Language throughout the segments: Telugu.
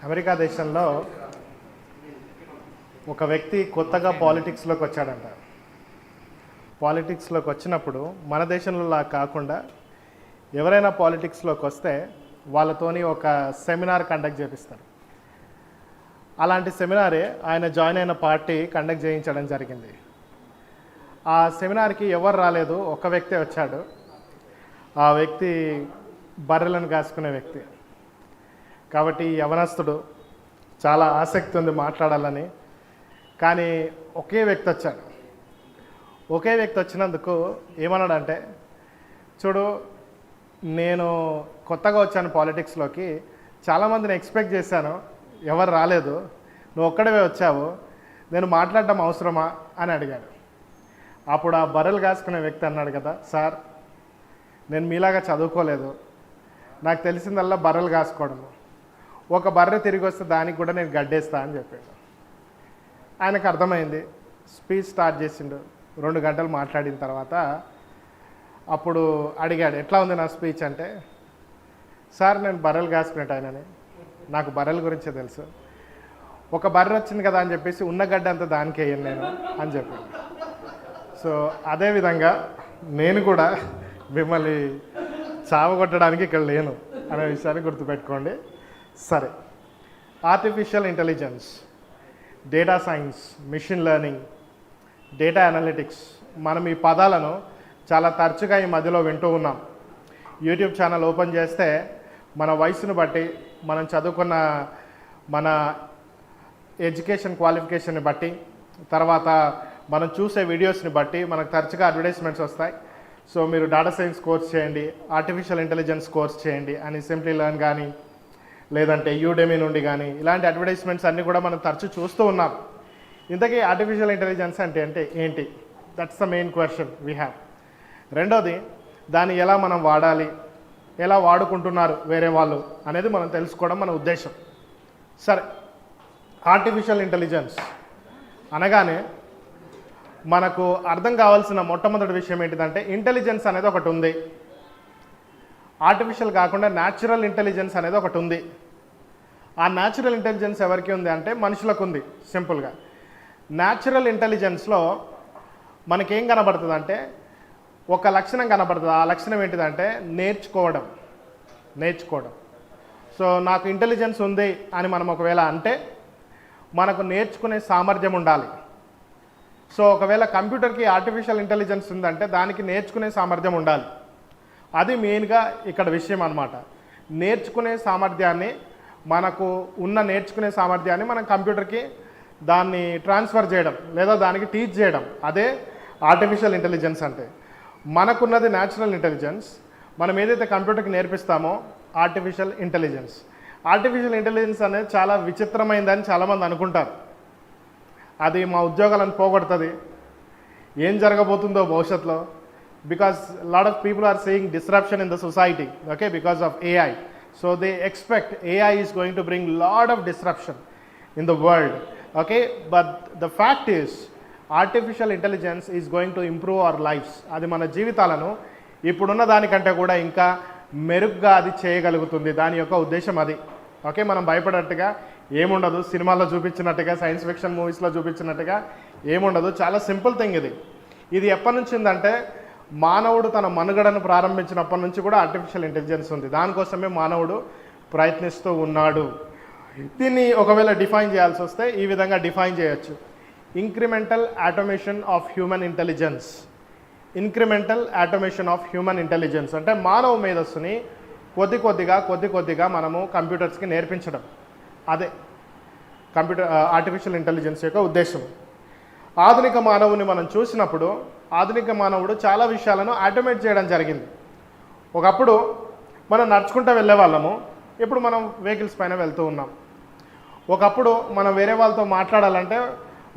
అమెరికా దేశంలో ఒక వ్యక్తి కొత్తగా పాలిటిక్స్లోకి వచ్చాడంట. పాలిటిక్స్లోకి వచ్చినప్పుడు మన దేశంలో కాకుండా ఎవరైనా పాలిటిక్స్లోకి వస్తే వాళ్ళతోని ఒక సెమినార్ కండక్ట్ చేపిస్తారు. అలాంటి సెమినారే ఆయన జాయిన్ అయిన పార్టీ కండక్ట్ చేయించడం జరిగింది. ఆ సెమినార్కి ఎవరు రాలేదు, ఒక వ్యక్తే వచ్చాడు. ఆ వ్యక్తి బర్రెలను కాసుకునే వ్యక్తి. కాబట్టి యవనస్తుడు చాలా ఆసక్తి ఉంది మాట్లాడాలని. కానీ ఒకే వ్యక్తి వచ్చాడు. ఒకే వ్యక్తి వచ్చినందుకు ఏమన్నాడంటే, చూడు నేను కొత్తగా వచ్చాను పాలిటిక్స్లోకి, చాలామందిని ఎక్స్పెక్ట్ చేశాను, ఎవరు రాలేదు, నువ్వు ఒక్కడవే వచ్చావు, నేను మాట్లాడడం అవసరమా అని అడిగాడు. అప్పుడు ఆ బర్రెలు కాసుకునే వ్యక్తి అన్నాడు కదా, సార్ నేను మీలాగా చదువుకోలేదు, నాకు తెలిసిందల్లా బర్రెలు కాసుకోవడము, ఒక బర్రె తిరిగి వస్తే దానికి కూడా నేను గడ్డేస్తా అని చెప్పాడు. ఆయనకు అర్థమైంది. స్పీచ్ స్టార్ట్ చేసిండు. 2 గంటలు మాట్లాడిన తర్వాత అప్పుడు అడిగాడు, ఎట్లా ఉంది నా స్పీచ్ అంటే, సార్ నేను బర్రెలు కాసుకునేట ఆయనని, నాకు బర్రెల గురించే తెలుసు, ఒక బర్రె వచ్చింది కదా అని చెప్పేసి ఉన్న గడ్డ అంతా దానికి వేయను నేను అని చెప్పాను. సో అదేవిధంగా నేను కూడా మిమ్మల్ని చావగొట్టడానికి ఇక్కడ లేను అనే విషయాన్ని గుర్తుపెట్టుకోండి. సరే, artificial intelligence, data science, machine learning, data analytics, మనం ఈ పదాలను చాలా తరచుగా ఈ మధ్యలో వింటూ ఉన్నాం. యూట్యూబ్ ఛానల్ ఓపెన్ చేస్తే మన వయసును బట్టి, మనం చదువుకున్న మన ఎడ్యుకేషన్ క్వాలిఫికేషన్ని బట్టి, తర్వాత మనం చూసే వీడియోస్ని బట్టి మనకు తరచుగా అడ్వర్టైజ్మెంట్స్ వస్తాయి. సో మీరు డేటా సైన్స్ కోర్స్ చేయండి, ఆర్టిఫిషియల్ ఇంటెలిజెన్స్ కోర్స్ చేయండి అని సింప్లీ లెర్న్ కానీ లేదంటే యూడెమీ నుండి కానీ ఇలాంటి అడ్వర్టైజ్మెంట్స్ అన్నీ కూడా మనం తరచూ చూస్తూ ఉన్నాం. ఇంతకీ ఆర్టిఫిషియల్ ఇంటెలిజెన్స్ అంటే ఏంటి? That's the main question we have. రెండోది, దాన్ని ఎలా మనం వాడాలి, ఎలా వాడుకుంటున్నారు వేరే వాళ్ళు అనేది మనం తెలుసుకోవడం మన ఉద్దేశం. సరే, ఆర్టిఫిషియల్ ఇంటెలిజెన్స్ అనగానే మనకు అర్థం కావాల్సిన మొట్టమొదటి విషయం ఏంటిదంటే, ఇంటెలిజెన్స్ అనేది ఒకటి ఉంది. ఆర్టిఫిషియల్ కాకుండా న్యాచురల్ ఇంటెలిజెన్స్ అనేది ఒకటి ఉంది. ఆ న్యాచురల్ ఇంటెలిజెన్స్ ఎవరికి ఉంది అంటే మనుషులకు ఉంది. సింపుల్గా న్యాచురల్ ఇంటెలిజెన్స్లో మనకేం కనబడుతుంది అంటే ఒక లక్షణం కనబడుతుంది. ఆ లక్షణం ఏంటిదంటే నేర్చుకోవడం. సో నాకు ఇంటెలిజెన్స్ ఉంది అని మనం ఒకవేళ అంటే మనకు నేర్చుకునే సామర్థ్యం ఉండాలి. సో ఒకవేళ కంప్యూటర్కి ఆర్టిఫిషియల్ ఇంటెలిజెన్స్ ఉందంటే దానికి నేర్చుకునే సామర్థ్యం ఉండాలి. అది మెయిన్గా ఇక్కడ విషయం అన్నమాట. నేర్చుకునే సామర్థ్యాన్ని, మనకు ఉన్న నేర్చుకునే సామర్థ్యాన్ని మనం కంప్యూటర్కి దాన్ని ట్రాన్స్ఫర్ చేయడం లేదా దానికి టీచ్ చేయడం, అదే ఆర్టిఫిషియల్ ఇంటెలిజెన్స్ అంటే. మనకున్నది న్యాచురల్ ఇంటెలిజెన్స్, మనం ఏదైతే కంప్యూటర్కి నేర్పిస్తామో ఆర్టిఫిషియల్ ఇంటెలిజెన్స్. ఆర్టిఫిషియల్ ఇంటెలిజెన్స్ అనేది చాలా విచిత్రమైందని చాలామంది అనుకుంటారు. అది మా ఉద్యోగాలను పోగొడుతుంది, ఏం జరగబోతుందో భవిష్యత్తులో, because a lot of people are seeing disruption in the society, okay, because of AI. So they expect AI is going to bring lot of disruption in the world, okay, but the fact is artificial intelligence is going to improve our lives. అది మన జీవితాలను ఇప్పుడున్న దానికంటే కూడా ఇంకా మెరుగ్గా అది చేయగలుగుతుంది. దాని యొక్క ఉద్దేశం అది. ఓకే, మనం భయపడట్టుగా ఏముండదు, సినిమాల్లో చూపించినట్టుగా, సైన్స్ ఫిక్షన్ మూవీస్లో చూపించినట్టుగా ఏముండదు. చాలా సింపుల్ థింగ్ ఇది. ఇది ఎప్పటి నుంచి ఉందంటే మానవుడు తన మనుగడను ప్రారంభించినప్పటి నుంచి కూడా ఆర్టిఫిషియల్ ఇంటెలిజెన్స్ ఉంది. దానికోసమే మానవుడు ప్రయత్నిస్తూ ఉన్నాడు. దీన్ని ఒకవేళ డిఫైన్ చేయాల్సి వస్తే ఈ విధంగా డిఫైన్ చేయొచ్చు. Incremental automation of human intelligence. Incremental automation of human intelligence అంటే మానవ మేధస్సుని కొద్ది కొద్దిగా మనము కంప్యూటర్స్కి నేర్పించడం. అదే ఆర్టిఫిషియల్ ఇంటెలిజెన్స్ యొక్క ఉద్దేశం. ఆధునిక మానవుని మనం చూసినప్పుడు ఆధునిక మానవుడు చాలా విషయాలను ఆటోమేట్ చేయడం జరిగింది. ఒకప్పుడు మనం నడుచుకుంటూ వెళ్ళే వాళ్ళము, ఇప్పుడు మనం వెహికల్స్ పైన వెళ్తూ ఉన్నాం. ఒకప్పుడు మనం వేరే వాళ్ళతో మాట్లాడాలంటే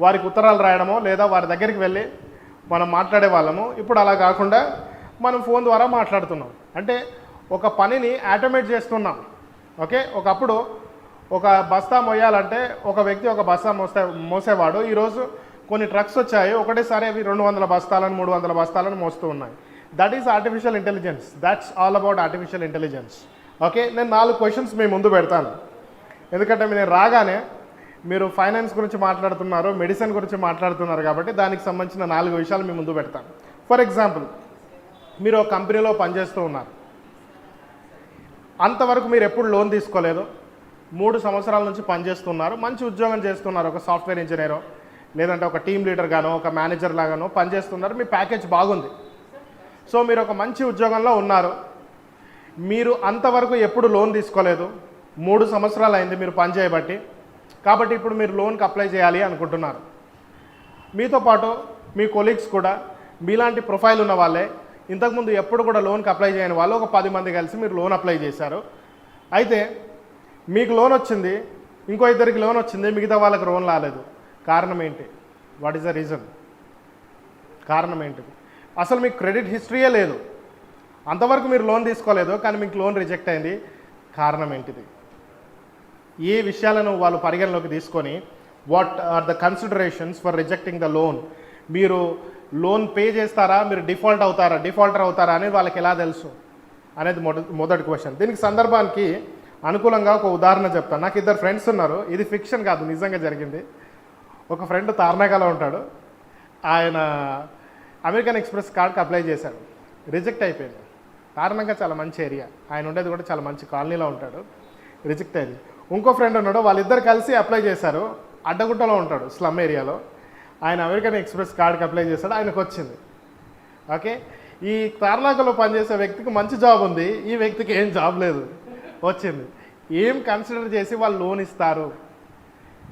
వారికి ఉత్తరాలు రాయడమో లేదా వారి దగ్గరికి వెళ్ళి మనం మాట్లాడే వాళ్ళము. ఇప్పుడు అలా కాకుండా మనం ఫోన్ ద్వారా మాట్లాడుతున్నాం. అంటే ఒక పనిని ఆటోమేట్ చేస్తున్నాం. ఓకే, ఒకప్పుడు ఒక బస్తా మోయాలంటే ఒక వ్యక్తి ఒక బస్తా మోసేవాడు. ఈరోజు కొన్ని ట్రక్స్ వచ్చాయి, ఒకటేసారి అవి 200 బస్తాలను 300 బస్తాలను మోస్తూ ఉన్నాయి. That is artificial intelligence. That's all about artificial intelligence. Okay, నేను 4 క్వశ్చన్స్ మీ ముందు పెడతాను. ఎందుకంటే నేను రాగానే మీరు ఫైనాన్స్ గురించి మాట్లాడుతున్నారు, మెడిసిన్ గురించి మాట్లాడుతున్నారు కాబట్టి దానికి సంబంధించిన 4 విషయాలు మీ ముందు పెడతాను. ఫర్ ఎగ్జాంపుల్, మీరు ఒక కంపెనీలో పనిచేస్తూ ఉన్నారు. అంతవరకు మీరు ఎప్పుడు లోన్ తీసుకోలేదు, 3 సంవత్సరాల నుంచి పనిచేస్తున్నారు, మంచి ఉద్యోగం చేస్తున్నారు, ఒక సాఫ్ట్వేర్ ఇంజనీరో లేదంటే ఒక టీమ్ లీడర్ గానో ఒక మేనేజర్ లాగానో పనిచేస్తున్నారు, మీ ప్యాకేజ్ బాగుంది. సో మీరు ఒక మంచి ఉద్యోగంలో ఉన్నారు. మీరు అంతవరకు ఎప్పుడు లోన్ తీసుకోలేదు, 3 సంవత్సరాలు అయింది మీరు పని చేయబట్టి. కాబట్టి ఇప్పుడు మీరు లోన్కి అప్లై చేయాలి అనుకుంటున్నారు. మీతో పాటు మీ కొలీగ్స్ కూడా మీలాంటి ప్రొఫైల్ ఉన్న వాళ్ళే, ఇంతకుముందు ఎప్పుడు కూడా లోన్కి అప్లై చేయని వాళ్ళు ఒక 10 మంది కలిసి మీరు లోన్ అప్లై చేశారు. అయితే మీకు లోన్ వచ్చింది, ఇంకో 2కి లోన్ వచ్చింది, మిగతా వాళ్ళకి లోన్ రాలేదు. కారణం ఏంటి? What is the reason? కారణం ఏంటిది? అసలు మీకు క్రెడిట్ హిస్టరీయే లేదు, అంతవరకు మీరు లోన్ తీసుకోలేదు, కానీ మీకు లోన్ రిజెక్ట్ అయింది. కారణం ఏంటిది? ఏ విషయాలను వాళ్ళు పరిగణలోకి తీసుకొని what are the considerations for rejecting the loan? మీరు లోన్ పే చేస్తారా, మీరు డిఫాల్టర్ అవుతారా అనేది వాళ్ళకి ఎలా తెలుసు అనేది మొదటి క్వశ్చన్. దీనికి సందర్భానికి అనుకూలంగా ఒక ఉదాహరణ చెప్తాను. నాకు 2 ఫ్రెండ్స్ ఉన్నారు, ఇది ఫిక్షన్ కాదు, నిజంగా జరిగింది. ఒక ఫ్రెండ్ తార్నాకలో ఉంటాడు, ఆయన అమెరికన్ ఎక్స్ప్రెస్ కార్డ్కి అప్లై చేశాడు, రిజెక్ట్ అయిపోయింది. తార్నాక చాలా మంచి ఏరియా, ఆయన ఉండేది కూడా చాలా మంచి కాలనీలో ఉంటాడు, రిజెక్ట్ అయింది. ఇంకో ఫ్రెండ్ ఉన్నాడు, వాళ్ళిద్దరు కలిసి అప్లై చేశారు, అడ్డగుట్టలో ఉంటాడు, స్లమ్ ఏరియాలో. ఆయన అమెరికన్ ఎక్స్ప్రెస్ కార్డ్కి అప్లై చేశాడు, ఆయనకు వచ్చింది. ఓకే, ఈ తార్నాకలో పనిచేసే వ్యక్తికి మంచి జాబ్ ఉంది, ఈ వ్యక్తికి ఏం జాబ్ లేదు, వచ్చింది. ఏం కన్సిడర్ చేసి వాళ్ళు లోన్ ఇస్తారు?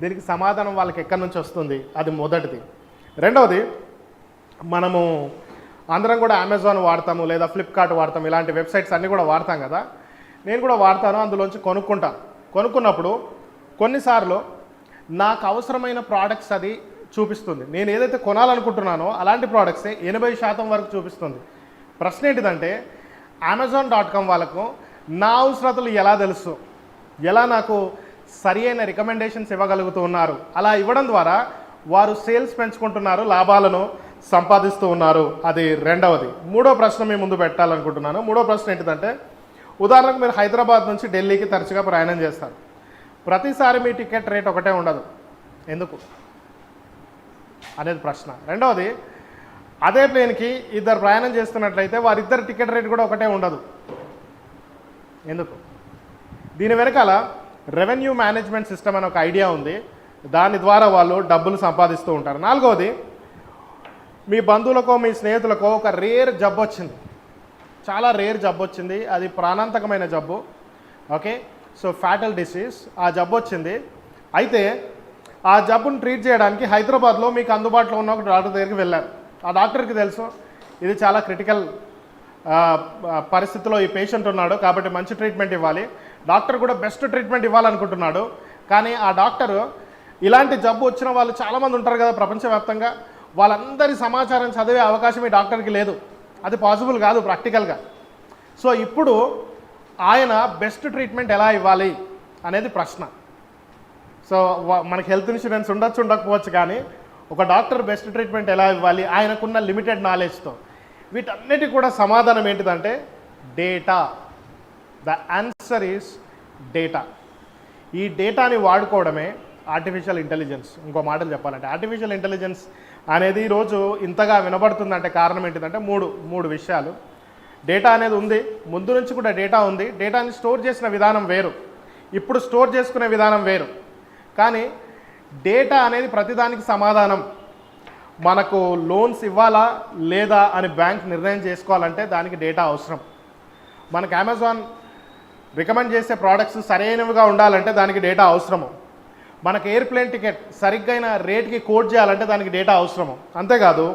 దీనికి సమాధానం వాళ్ళకి ఎక్కడి నుంచి వస్తుంది? అది మొదటిది. రెండవది, మనము అందరం కూడా అమెజాన్ వాడతాము లేదా ఫ్లిప్కార్ట్ వాడతాము, ఇలాంటి వెబ్సైట్స్ అన్నీ కూడా వాడతాం కదా. నేను కూడా వాడతాను, అందులోంచి కొనుక్కుంటాను. కొనుక్కున్నప్పుడు కొన్నిసార్లు నాకు అవసరమైన ప్రోడక్ట్స్ అది చూపిస్తుంది. నేను ఏదైతే కొనాలనుకుంటున్నానో అలాంటి ప్రోడక్ట్సే 80% వరకు చూపిస్తుంది. ప్రశ్న ఏంటిదంటే, Amazon.com వాళ్ళకు నా అవసరతలు ఎలా తెలుసు, ఎలా నాకు సరి అయిన రికమెండేషన్స్ ఇవ్వగలుగుతూ ఉన్నారు? అలా ఇవ్వడం ద్వారా వారు సేల్స్ పెంచుకుంటున్నారు, లాభాలను సంపాదిస్తూ ఉన్నారు. అది రెండవది. మూడో ప్రశ్న మీ ముందు పెట్టాలనుకుంటున్నాను. మూడో ప్రశ్న ఏంటిదంటే, ఉదాహరణకు మీరు హైదరాబాద్ నుంచి ఢిల్లీకి తరచుగా ప్రయాణం చేస్తారు. ప్రతిసారి మీ టికెట్ రేట్ ఒకటే ఉండదు, ఎందుకు అనేది ప్రశ్న. రెండవది, అదే ప్లేన్కి 2 ప్రయాణం చేస్తున్నట్లయితే వారిద్దరు టికెట్ రేట్ కూడా ఒకటే ఉండదు, ఎందుకు? దీని వెనకాల రెవెన్యూ మేనేజ్మెంట్ సిస్టమ్ అనే ఒక ఐడియా ఉంది, దాని ద్వారా వాళ్ళు డబ్బులు సంపాదిస్తూ ఉంటారు. నాలుగవది, మీ బంధువులకో మీ స్నేహితులకో ఒక రేర్ జబ్బు వచ్చింది, చాలా రేర్ జబ్బు వచ్చింది, అది ప్రాణాంతకమైన జబ్బు. ఓకే, సో ఫ్యాటల్ డిసీజ్, ఆ జబ్బు వచ్చింది. అయితే ఆ జబ్బును ట్రీట్ చేయడానికి హైదరాబాద్లో మీకు అందుబాటులో ఉన్న ఒక డాక్టర్ దగ్గరికి వెళ్ళారు. ఆ డాక్టర్కి తెలుసు ఇది చాలా క్రిటికల్ పరిస్థితిలో ఈ పేషెంట్ ఉన్నాడు, కాబట్టి మంచి ట్రీట్మెంట్ ఇవ్వాలి. డాక్టర్ కూడా బెస్ట్ ట్రీట్మెంట్ ఇవ్వాలనుకుంటున్నాడు. కానీ ఆ డాక్టరు ఇలాంటి జబ్బు వచ్చిన వాళ్ళు చాలామంది ఉంటారు కదా ప్రపంచవ్యాప్తంగా, వాళ్ళందరి సమాచారం చదివే అవకాశం ఈ డాక్టర్కి లేదు, అది పాసిబుల్ కాదు ప్రాక్టికల్గా. సో ఇప్పుడు ఆయన బెస్ట్ ట్రీట్మెంట్ ఎలా ఇవ్వాలి అనేది ప్రశ్న. సో మనకి హెల్త్ ఇన్సూరెన్స్ ఉండొచ్చు ఉండకపోవచ్చు, కానీ ఒక డాక్టర్ బెస్ట్ ట్రీట్మెంట్ ఎలా ఇవ్వాలి ఆయనకున్న లిమిటెడ్ నాలెడ్జ్తో, వీటన్నిటికి కూడా సమాధానం ఏంటిదంటే data. The answer is data. ఈ డేటాని వాడుకోవడమే ఆర్టిఫిషియల్ ఇంటెలిజెన్స్. ఇంకో మాటలు చెప్పాలంటే ఆర్టిఫిషియల్ ఇంటెలిజెన్స్ అనేది ఈరోజు ఇంతగా వినబడుతుందంటే కారణం ఏంటిదంటే మూడు విషయాలు. డేటా అనేది ఉంది, ముందు నుంచి కూడా డేటా ఉంది. డేటాని స్టోర్ చేసిన విధానం వేరు, ఇప్పుడు స్టోర్ చేసుకునే విధానం వేరు. కానీ డేటా అనేది ప్రతిదానికి సమాధానం. మనకు లోన్స్ ఇవ్వాలా లేదా అని బ్యాంక్ నిర్ణయం చేసుకోవాలంటే దానికి డేటా అవసరం. మనకు అమెజాన్ రికమెండ్ చేసే ప్రోడక్ట్స్ సరైనవిగా ఉండాలంటే దానికి డేటా అవసరము. మనకు ఎయిర్ప్లేన్ టికెట్ సరిగ్గైన రేట్కి కోట్ చేయాలంటే దానికి డేటా అవసరము. అంతేకాదు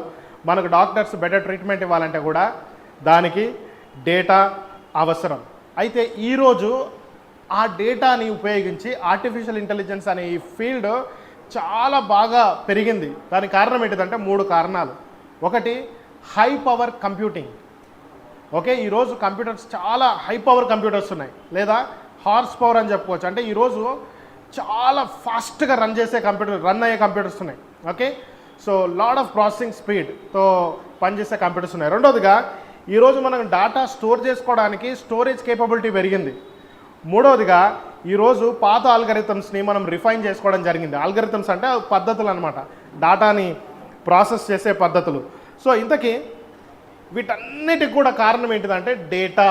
మనకు డాక్టర్స్ బెటర్ ట్రీట్మెంట్ ఇవ్వాలంటే కూడా దానికి డేటా అవసరం. అయితే ఈరోజు ఆ డేటాని ఉపయోగించి ఆర్టిఫిషియల్ ఇంటెలిజెన్స్ అనే ఈ ఫీల్డ్ చాలా బాగా పెరిగింది. దానికి కారణం ఏంటిదంటే 3 కారణాలు. ఒకటి, హై పవర్ కంప్యూటింగ్. ఓకే, ఈరోజు కంప్యూటర్స్ చాలా హై పవర్ కంప్యూటర్స్ ఉన్నాయి, లేదా హార్స్ పవర్ అని చెప్పుకోవచ్చు. అంటే ఈరోజు చాలా ఫాస్ట్గా రన్ అయ్యే కంప్యూటర్స్ ఉన్నాయి. Okay, so lot of processing స్పీడ్తో పనిచేసే కంప్యూటర్స్ ఉన్నాయి. రెండోదిగా ఈరోజు మనం డేటా స్టోర్ చేసుకోవడానికి స్టోరేజ్ కేపబిలిటీ పెరిగింది. మూడవదిగా ఈరోజు పాత ఆల్గరిథమ్స్ని మనం రిఫైన్ చేసుకోవడం జరిగింది. ఆల్గరిథమ్స్ అంటే పద్ధతులు అనమాట, డాటాని ప్రాసెస్ చేసే పద్ధతులు. సో ఇంతకీ వీటన్నిటికి కూడా కారణం ఏంటిదంటే డేటా.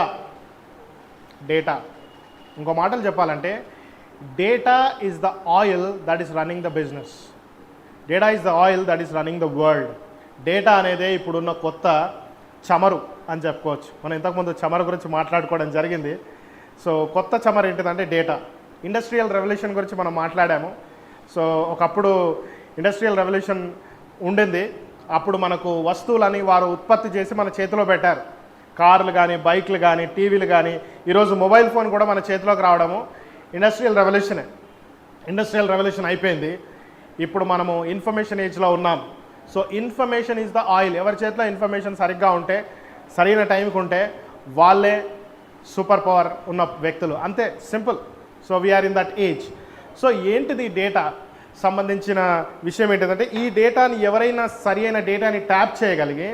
ఇంకో మాటలు చెప్పాలంటే data is the oil that is running the business. Data is the oil that is running the world. Data అనేదే ఇప్పుడున్న కొత్త చమరు అని చెప్పుకోవచ్చు. మనం ఇంతకుముందు చమరు గురించి మాట్లాడుకోవడం జరిగింది. సో కొత్త చమరు ఏంటిదంటే డేటా. ఇండస్ట్రియల్ రెవల్యూషన్ గురించి మనం మాట్లాడాము. సో ఒకప్పుడు ఇండస్ట్రియల్ రెవల్యూషన్ ఉండింది. అప్పుడు మనకు వస్తువులని వారు ఉత్పత్తి చేసి మన చేతిలో పెట్టారు. కార్లు కానీ, బైక్లు కానీ, టీవీలు కానీ, ఈరోజు మొబైల్ ఫోన్ కూడా మన చేతిలోకి రావడము ఇండస్ట్రియల్ రెవల్యూషన్ అయిపోయింది. ఇప్పుడు మనము ఇన్ఫర్మేషన్ ఏజ్లో ఉన్నాం. So information is the oil. ఎవరి చేతిలో ఇన్ఫర్మేషన్ సరిగ్గా ఉంటే, సరైన టైంకి ఉంటే వాళ్ళే సూపర్ పవర్ ఉన్న వ్యక్తులు. అంతే, simple. So we're in that age. So ఏంటిది డేటా సంబంధించిన విషయం ఏంటిదంటే, ఈ డేటాని ఎవరైనా సరి అయిన డేటాని ట్యాప్ చేయగలిగి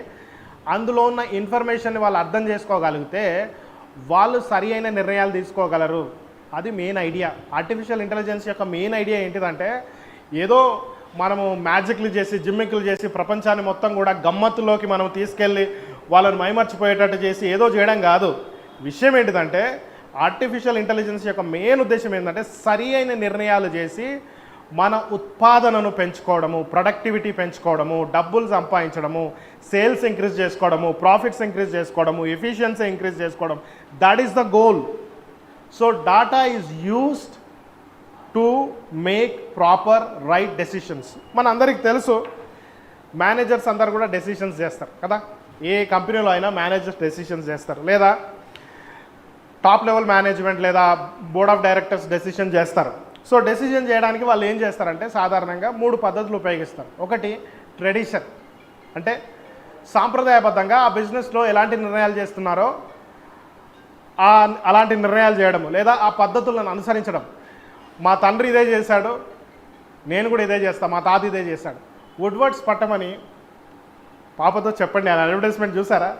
అందులో ఉన్న ఇన్ఫర్మేషన్ని వాళ్ళు అర్థం చేసుకోగలిగితే వాళ్ళు సరి అయిన నిర్ణయాలు తీసుకోగలరు. అది మెయిన్ ఐడియా. ఆర్టిఫిషియల్ ఇంటెలిజెన్స్ యొక్క మెయిన్ ఐడియా ఏంటిదంటే, ఏదో మనము మ్యాజిక్లు చేసి, జిమ్మిక్లు చేసి ప్రపంచాన్ని మొత్తం కూడా గమ్మత్తులోకి మనం తీసుకెళ్ళి వాళ్ళని మైమర్చిపోయేటట్టు చేసి ఏదో చేయడం కాదు. విషయం ఏంటిదంటే, ఆర్టిఫిషియల్ ఇంటెలిజెన్స్ యొక్క మెయిన్ ఉద్దేశం ఏంటంటే సరి అయిన నిర్ణయాలు చేసి మన ఉత్పాదనను పెంచుకోవడము, ప్రొడక్టివిటీ పెంచుకోవడము, డబ్బులు సంపాదించడము, సేల్స్ ఇంక్రీజ్ చేసుకోవడము, ప్రాఫిట్స్ ఇంక్రీజ్ చేసుకోవడము, ఎఫిషియన్సీ ఇంక్రీజ్ చేసుకోవడం. That is the goal. So data is used to make proper right decisions. మన అందరికీ తెలుసు, మేనేజర్స్ అందరు కూడా డెసిషన్స్ చేస్తారు కదా. ఏ కంపెనీలో అయినా మేనేజర్స్ డెసిషన్స్ చేస్తారు, లేదా టాప్ లెవెల్ మేనేజ్మెంట్ లేదా బోర్డ్ ఆఫ్ డైరెక్టర్స్ డెసిషన్ చేస్తారు. సో డెసిషన్ చేయడానికి వాళ్ళు ఏం చేస్తారంటే సాధారణంగా 3 పద్ధతులు ఉపయోగిస్తారు. ఒకటి ట్రెడిషన్, అంటే సాంప్రదాయబద్ధంగా ఆ బిజినెస్లో ఎలాంటి నిర్ణయాలు చేస్తున్నారో అలాంటి నిర్ణయాలు చేయడము, లేదా ఆ పద్ధతులను అనుసరించడం. మా తండ్రి ఇదే చేశాడు, నేను కూడా ఇదే చేస్తాను, మా తాత ఇదే చేశాడు. వుడ్వర్డ్స్ పట్టమని పాపతో చెప్పండి, ఆ అడ్వర్టైజ్మెంట్ చూసారా?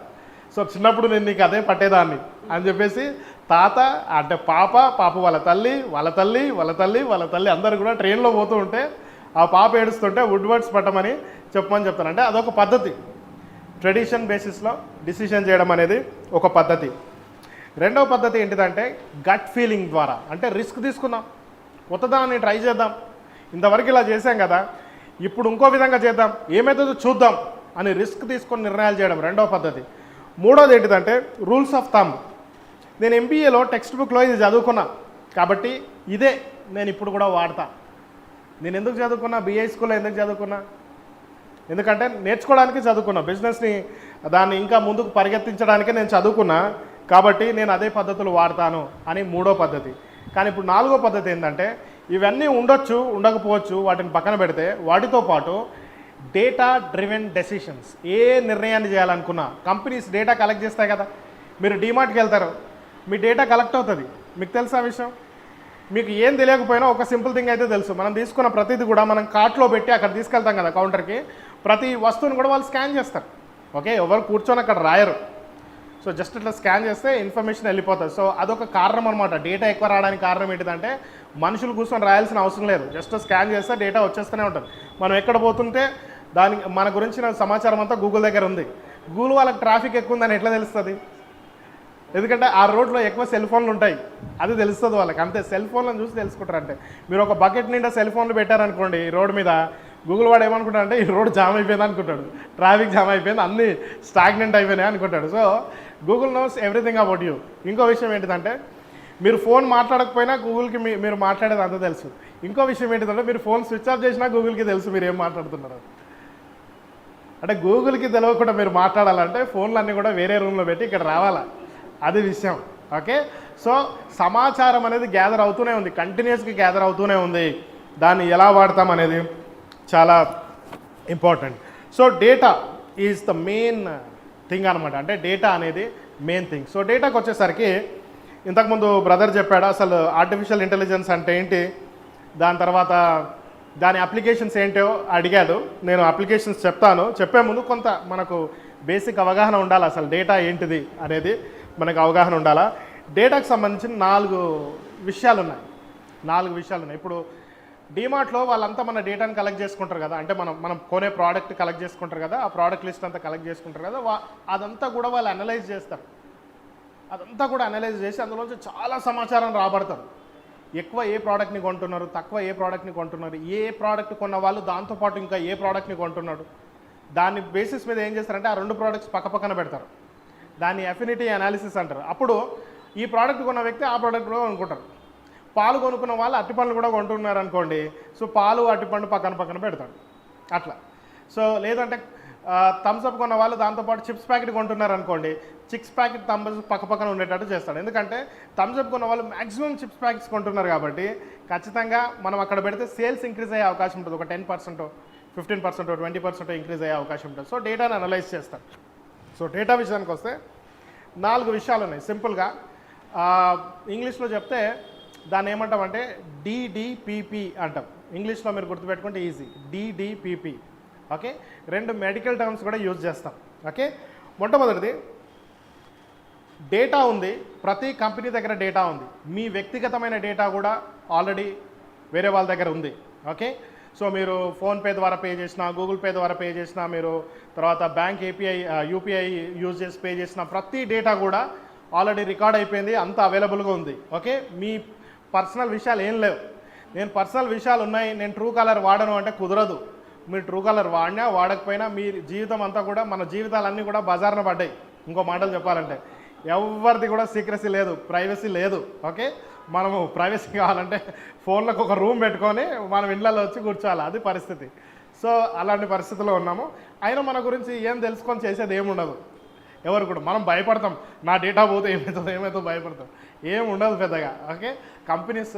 సో చిన్నప్పుడు నేను నీకు అదే పట్టేదాన్ని అని చెప్పేసి తాత అంటే పాప వాళ్ళ తల్లి అందరూ కూడా ట్రైన్లో పోతూ ఉంటే ఆ పాప ఏడుస్తుంటే వుడ్వర్డ్స్ పట్టమని చెప్పమని చెప్తాను. అంటే అదొక పద్ధతి. ట్రెడిషన్ బేసిస్లో డిసిషన్ చేయడం అనేది ఒక పద్ధతి. రెండవ పద్ధతి ఏంటిదంటే గట్ ఫీలింగ్ ద్వారా, అంటే రిస్క్ తీసుకుందాం, కొత్తదాన్ని ట్రై చేద్దాం, ఇంతవరకు ఇలా చేసాం కదా, ఇప్పుడు ఇంకో విధంగా చేద్దాం, ఏమవుతుందో చూద్దాం అని రిస్క్ తీసుకొని నిర్ణయాలు చేయడం రెండవ పద్ధతి. మూడోది ఏంటిదంటే రూల్స్ ఆఫ్ థంబ్. నేను ఎంబీఏలో టెక్స్ట్ బుక్లో ఇది చదువుకున్నా కాబట్టి ఇదే నేను ఇప్పుడు కూడా వాడతా. నేను ఎందుకు చదువుకున్నా, బీఏ స్కూల్లో ఎందుకు చదువుకున్నా? ఎందుకంటే నేర్చుకోవడానికి చదువుకున్నా, బిజినెస్ని దాన్ని ఇంకా ముందుకు పరిగెత్తించడానికే నేను చదువుకున్నా కాబట్టి నేను అదే పద్ధతులు వాడతాను అని మూడో పద్ధతి. కానీ ఇప్పుడు నాలుగో పద్ధతి ఏంటంటే ఇవన్నీ ఉండొచ్చు, ఉండకపోవచ్చు, వాటిని పక్కన పెడితే వాటితో పాటు డేటా డ్రివెన్ డెసిషన్స్. ఏ నిర్ణయాన్ని చేయాలనుకున్నా కంపెనీస్ డేటా కలెక్ట్ చేస్తాయి కదా. మీరు డీమార్ట్కి వెళ్తారు, మీ డేటా కలెక్ట్ అవుతుంది. మీకు తెలుసా విషయం? మీకు ఏం తెలియకపోయినా ఒక సింపుల్ థింగ్ అయితే తెలుసు, మనం తీసుకున్న ప్రతిదీ కూడా మనం కార్ట్లో పెట్టి అక్కడ తీసుకెళ్తాం కదా కౌంటర్కి, ప్రతి వస్తువుని కూడా వాళ్ళు స్కాన్ చేస్తారు. ఓకే, ఎవరు కూర్చొని అక్కడ రాయరు. సో జస్ట్ ఇట్లా స్కాన్ చేస్తే ఇన్ఫర్మేషన్ వెళ్ళిపోతుంది. సో అదొక కారణం అనమాట. డేటా ఎక్కువ రావడానికి కారణం ఏంటిదంటే మనుషులు కూర్చొని రాయాల్సిన అవసరం లేదు, జస్ట్ స్కాన్ చేస్తే డేటా వచ్చేస్తూనే ఉంటుంది. మనం ఎక్కడ పోతుంటే దానికి మన గురించిన సమాచారం అంతా గూగుల్ దగ్గర ఉంది. గూగుల్ వాళ్ళకి ట్రాఫిక్ ఎక్కువ ఉందని ఎట్లా తెలుస్తుంది? ఎందుకంటే ఆ రోడ్లో ఎక్కువ సెల్ ఫోన్లు ఉంటాయి, అది తెలుస్తుంది వాళ్ళకి. అంతే, సెల్ ఫోన్లను చూసి తెలుసుకుంటారు. అంటే మీరు ఒక బకెట్ నిండా సెల్ ఫోన్లు పెట్టారనుకోండి ఈ రోడ్ మీద, గూగుల్ వాడు ఏమనుకుంటాడంటే ఈ రోడ్ జామ్ అయిపోయింది అనుకుంటాడు, ట్రాఫిక్ జామ్ అయిపోయింది, అన్నీ స్టాగ్నెంట్ అయిపోయినాయి అనుకుంటాడు. So Google knows everything about you. ఇంకో విషయం ఏంటిదంటే మీరు ఫోన్ మాట్లాడకపోయినా గూగుల్కి మీరు మాట్లాడేది అంతా తెలుసు. ఇంకో విషయం ఏంటిదంటే మీరు ఫోన్ స్విచ్ ఆఫ్ చేసినా గూగుల్కి తెలుసు మీరు ఏం మాట్లాడుతున్నారు. అంటే గూగుల్కి తెలియకుండా మీరు మాట్లాడాలంటే ఫోన్లన్నీ కూడా వేరే రూమ్లో పెట్టి ఇక్కడ రావాలా, అది విషయం. ఓకే, సో సమాచారం అనేది గ్యాదర్ అవుతూనే ఉంది, కంటిన్యూస్గా గ్యాదర్ అవుతూనే ఉంది. దాన్ని ఎలా వాడతాం అనేది చాలా important. So data is the main thing అనమాట. అంటే డేటా అనేది మెయిన్ థింగ్. సో డేటాకి వచ్చేసరికి ఇంతకుముందు బ్రదర్ చెప్పాడు అసలు ఆర్టిఫిషియల్ ఇంటెలిజెన్స్ అంటే ఏంటి, దాని తర్వాత దాని అప్లికేషన్స్ ఏంటో అడిగాడు. నేను అప్లికేషన్స్ చెప్తాను. చెప్పే ముందు కొంత మనకు బేసిక్ అవగాహన ఉండాలి, అసలు డేటా ఏంటిది అనేది మనకు అవగాహన ఉండాలా. డేటాకు సంబంధించిన 4 విషయాలు ఉన్నాయి. 4 విషయాలు ఉన్నాయి. ఇప్పుడు డీమార్ట్లో వాళ్ళంతా మన డేటాను కలెక్ట్ చేసుకుంటారు కదా, అంటే మనం కొనే ప్రోడక్ట్ కలెక్ట్ చేసుకుంటారు కదా, ఆ ప్రోడక్ట్ లిస్ట్ అంతా కలెక్ట్ చేసుకుంటారు కదా, అదంతా కూడా వాళ్ళు అనలైజ్ చేస్తారు. అదంతా కూడా అనలైజ్ చేసి అందులోంచి చాలా సమాచారం రాబడతారు. ఎక్కువ ఏ ప్రోడక్ట్ని కొంటున్నారు, తక్కువ ఏ ప్రోడక్ట్ని కొంటున్నారు, ఏ ప్రోడక్ట్ కొన్న వాళ్ళు దాంతోపాటు ఇంకా ఏ ప్రోడక్ట్ని కొంటున్నాడు, దాని బేసిస్ మీద ఏం చేస్తారంటే ఆ 2 ప్రోడక్ట్స్ పక్కన పెడతారు. దాన్ని అఫినిటీ అనాలిసిస్ అంటారు. అప్పుడు ఈ ప్రోడక్ట్ కొన్న వ్యక్తి ఆ ప్రోడక్ట్ కూడా కొనుక్కుంటారు. పాలు కొనుక్కున్న వాళ్ళు అరటిపండ్లు కూడా కొంటున్నారు అనుకోండి, సో పాలు అరటిపండు పక్కన పెడతాడు అట్లా. సో లేదంటే థమ్స్అప్ కొన్న వాళ్ళు దాంతోపాటు చిప్స్ ప్యాకెట్ కొంటున్నారు అనుకోండి, చిప్స్ ప్యాకెట్ థమ్స్ పక్కన ఉండేటట్టు చేస్తాడు. ఎందుకంటే థమ్స్అప్ కొన్న వాళ్ళు మ్యాక్సిమం చిప్స్ ప్యాకెట్స్ కొంటున్నారు కాబట్టి ఖచ్చితంగా మనం అక్కడ పెడితే సేల్స్ ఇంక్రీజ్ అయ్యే అవకాశం ఉంటుంది. ఒక 10%, 15%, 20% ఇంక్రీజ్ అయ్యే అవకాశం ఉంటుంది. సో డేటాను అనలైజ్ చేస్తారు. సో డేటా విషయానికి వస్తే 4 విషయాలు ఉన్నాయి. సింపుల్గా ఇంగ్లీష్లో చెప్తే దాన్ని ఏమంటామంటే డిడిపిపి అంటాం. ఇంగ్లీష్లో మీరు గుర్తుపెట్టుకుంటే ఈజీ, డిడిపిపి. ఓకే, 2 మెడికల్ టర్మ్స్ కూడా యూజ్ చేస్తాం. ఓకే, మొట్టమొదటిది డేటా ఉంది, ప్రతి కంపెనీ దగ్గర డేటా ఉంది. మీ వ్యక్తిగతమైన డేటా కూడా ఆల్రెడీ వేరే వాళ్ళ దగ్గర ఉంది. ఓకే, సో మీరు ఫోన్పే ద్వారా పే చేసినా, గూగుల్ పే ద్వారా పే చేసినా, మీరు తర్వాత బ్యాంక్ యూపీఐ యూజ్ చేసి పే చేసిన ప్రతి డేటా కూడా ఆల్రెడీ రికార్డ్ అయిపోయింది, అంతా అవైలబుల్గా ఉంది. ఓకే, మీ పర్సనల్ విషయాలు ఏం లేవు. నేను పర్సనల్ విషయాలు ఉన్నాయి, నేను ట్రూ కాలర్ వాడను అంటే కుదరదు. మీరు ట్రూ కాలర్ వాడినా వాడకపోయినా మీ జీవితం అంతా కూడా, మన జీవితాలన్నీ కూడా బజార్న పడ్డాయి. ఇంకో మాటలు చెప్పాలంటే ఎవరిది కూడా సీక్రసీ లేదు, ప్రైవసీ లేదు. ఓకే, మనము ప్రైవసీ కావాలంటే ఫోన్లకు ఒక రూమ్ పెట్టుకొని మనం ఇళ్ళల్లో వచ్చి కూర్చోవాలి, అది పరిస్థితి. సో అలాంటి పరిస్థితిలో ఉన్నాము. అయినా మన గురించి ఏం తెలుసుకొని చేసేది ఏముండదు ఎవరు కూడా. మనం భయపడతాం, నా డేటా పోతే ఏమవుతుందో భయపడతాం, ఏం ఉండదు పెద్దగా. ఓకే, కంపెనీస్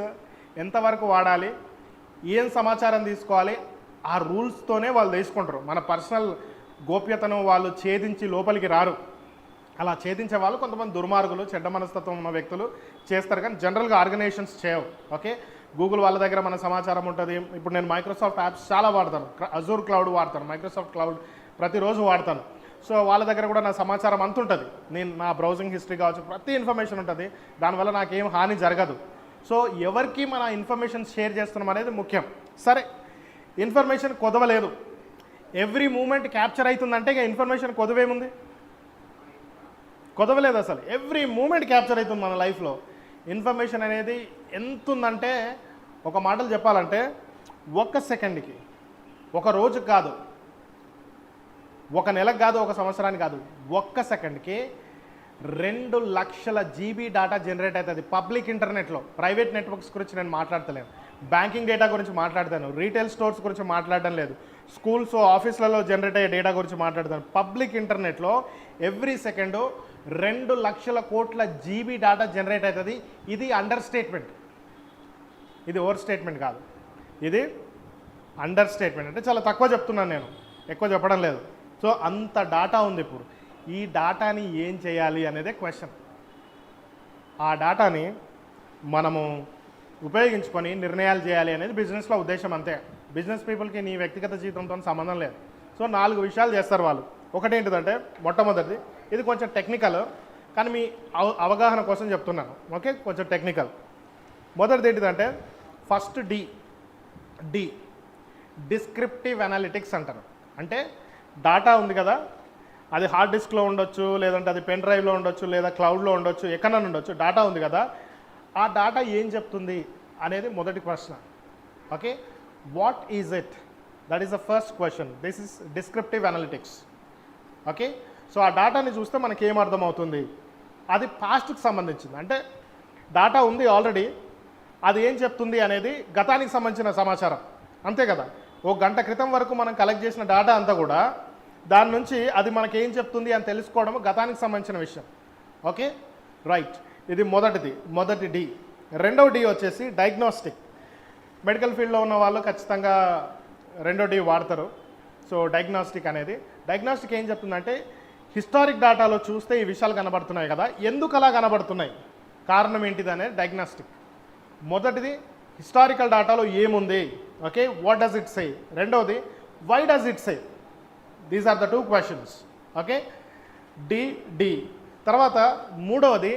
ఎంతవరకు వాడాలి, ఏం సమాచారం తీసుకోవాలి, ఆ రూల్స్తోనే వాళ్ళు తీసుకుంటారు. మన పర్సనల్ గోప్యతను వాళ్ళు ఛేదించి లోపలికి రారు. అలా ఛేదించే వాళ్ళు కొంతమంది దుర్మార్గులు, చెడ్డ మనస్తత్వం ఉన్న వ్యక్తులు చేస్తారు, కానీ జనరల్గా ఆర్గనైజేషన్స్ చేయవు. ఓకే, గూగుల్ వాళ్ళ దగ్గర మన సమాచారం ఉంటుంది. ఇప్పుడు నేను మైక్రోసాఫ్ట్ యాప్స్ చాలా వాడతాను, అజూర్ క్లౌడ్ వాడతాను, మైక్రోసాఫ్ట్ క్లౌడ్ ప్రతిరోజు వాడతాను. సో వాళ్ళ దగ్గర కూడా నా సమాచారం అంత ఉంటుంది. నేను నా బ్రౌజింగ్ హిస్టరీ కావచ్చు, ప్రతి ఇన్ఫర్మేషన్ ఉంటుంది. దానివల్ల నాకేం హాని జరగదు. సో ఎవరికి మన ఇన్ఫర్మేషన్ షేర్ చేస్తున్నాం అనేది ముఖ్యం. సరే, ఇన్ఫర్మేషన్ కొదవలేదు, ఎవ్రీ మూమెంట్ క్యాప్చర్ అవుతుందంటే ఇక ఇన్ఫర్మేషన్ కొదవేముంది, కొదవలేదు అసలు. ఎవ్రీ మూమెంట్ క్యాప్చర్ అవుతుంది మన లైఫ్లో. ఇన్ఫర్మేషన్ అనేది ఎంత ఉందంటే, ఒక మాటలు చెప్పాలంటే, 1 సెకండ్కి, ఒక రోజుకి కాదు, ఒక నెలకు కాదు, ఒక సంవత్సరానికి కాదు, 1 సెకండ్కి 2 లక్షల జీబీ డేటా జనరేట్ అవుతుంది పబ్లిక్ ఇంటర్నెట్లో. ప్రైవేట్ నెట్వర్క్స్ గురించి నేను మాట్లాడతలేను, బ్యాంకింగ్ డేటా గురించి మాట్లాడతాను, రీటైల్ స్టోర్స్ గురించి మాట్లాడడం లేదు, స్కూల్స్ ఆఫీసులలో జనరేట్ అయ్యే డేటా గురించి మాట్లాడతాను. పబ్లిక్ ఇంటర్నెట్లో ఎవ్రీ సెకండు 2 లక్షల కోట్ల జీబీ డేటా జనరేట్ అవుతుంది. ఇది అండర్ స్టేట్మెంట్, ఇది ఓవర్ స్టేట్మెంట్ కాదు, ఇది అండర్ స్టేట్మెంట్. అంటే చాలా తక్కువ చెప్తున్నాను నేను, ఎక్కువ చెప్పడం లేదు. సో అంత డేటా ఉంది. ఇప్పుడు ఈ డేటాని ఏం చేయాలి అనేదే క్వశ్చన్. ఆ డేటాని మనము ఉపయోగించుకొని నిర్ణయాలు చేయాలి అనేది బిజినెస్లో ఉద్దేశం, అంతే. బిజినెస్ పీపుల్కి నీ వ్యక్తిగత జీవితంతో సంబంధం లేదు. సో 4 విషయాలు చేస్తారు వాళ్ళు. ఒకటేంటిదంటే, మొట్టమొదటిది, ఇది కొంచెం టెక్నికల్ కానీ మీ అవగాహన కోసం చెప్తున్నాను. ఓకే, కొంచెం టెక్నికల్. మొదటిది ఏంటిదంటే, ఫస్ట్ డి డిస్క్రిప్టివ్ అనాలిటిక్స్ అంటారు. అంటే డాటా ఉంది కదా, అది హార్డ్ డిస్క్లో ఉండొచ్చు, లేదంటే అది పెన్ డ్రైవ్లో ఉండొచ్చు, లేదా క్లౌడ్లో ఉండొచ్చు, ఎక్కడైనా ఉండొచ్చు. డాటా ఉంది కదా, ఆ డాటా ఏం చెప్తుంది అనేది మొదటి ప్రశ్న. Okay, what is it, that is the first question. This is descriptive analytics. Okay, so ఆ డాటాని చూస్తే మనకి ఏం అర్థమవుతుంది, అది పాస్ట్కి సంబంధించింది. అంటే డాటా ఉంది ఆల్రెడీ, అది ఏం చెప్తుంది అనేది గతానికి సంబంధించిన సమాచారం, అంతే కదా. 1 గంట క్రితం వరకు మనం కలెక్ట్ చేసిన డాటా అంతా కూడా దాని నుంచి అది మనకి ఏం చెప్తుంది అని తెలుసుకోవడం గతానికి సంబంధించిన విషయం. ఓకే, రైట్, ఇది మొదటి డి. రెండవ డి వచ్చేసి డయాగ్నోస్టిక్. మెడికల్ ఫీల్డ్లో ఉన్న వాళ్ళు ఖచ్చితంగా రెండో డి వాడతారు. సో డయాగ్నోస్టిక్ ఏం చెప్తుందంటే, హిస్టారిక్ డేటాలో చూస్తే ఈ విషయాలు కనబడుతున్నాయి కదా, ఎందుకు అలా కనబడుతున్నాయి, కారణం ఏంటిది అనేది డయాగ్నోస్టిక్. మొదటిది హిస్టారికల్ డేటాలో ఏముంది, okay, what does it say. రెండవది why does it say. These are the 2 questions. Okay, D. తర్వాత మూడవది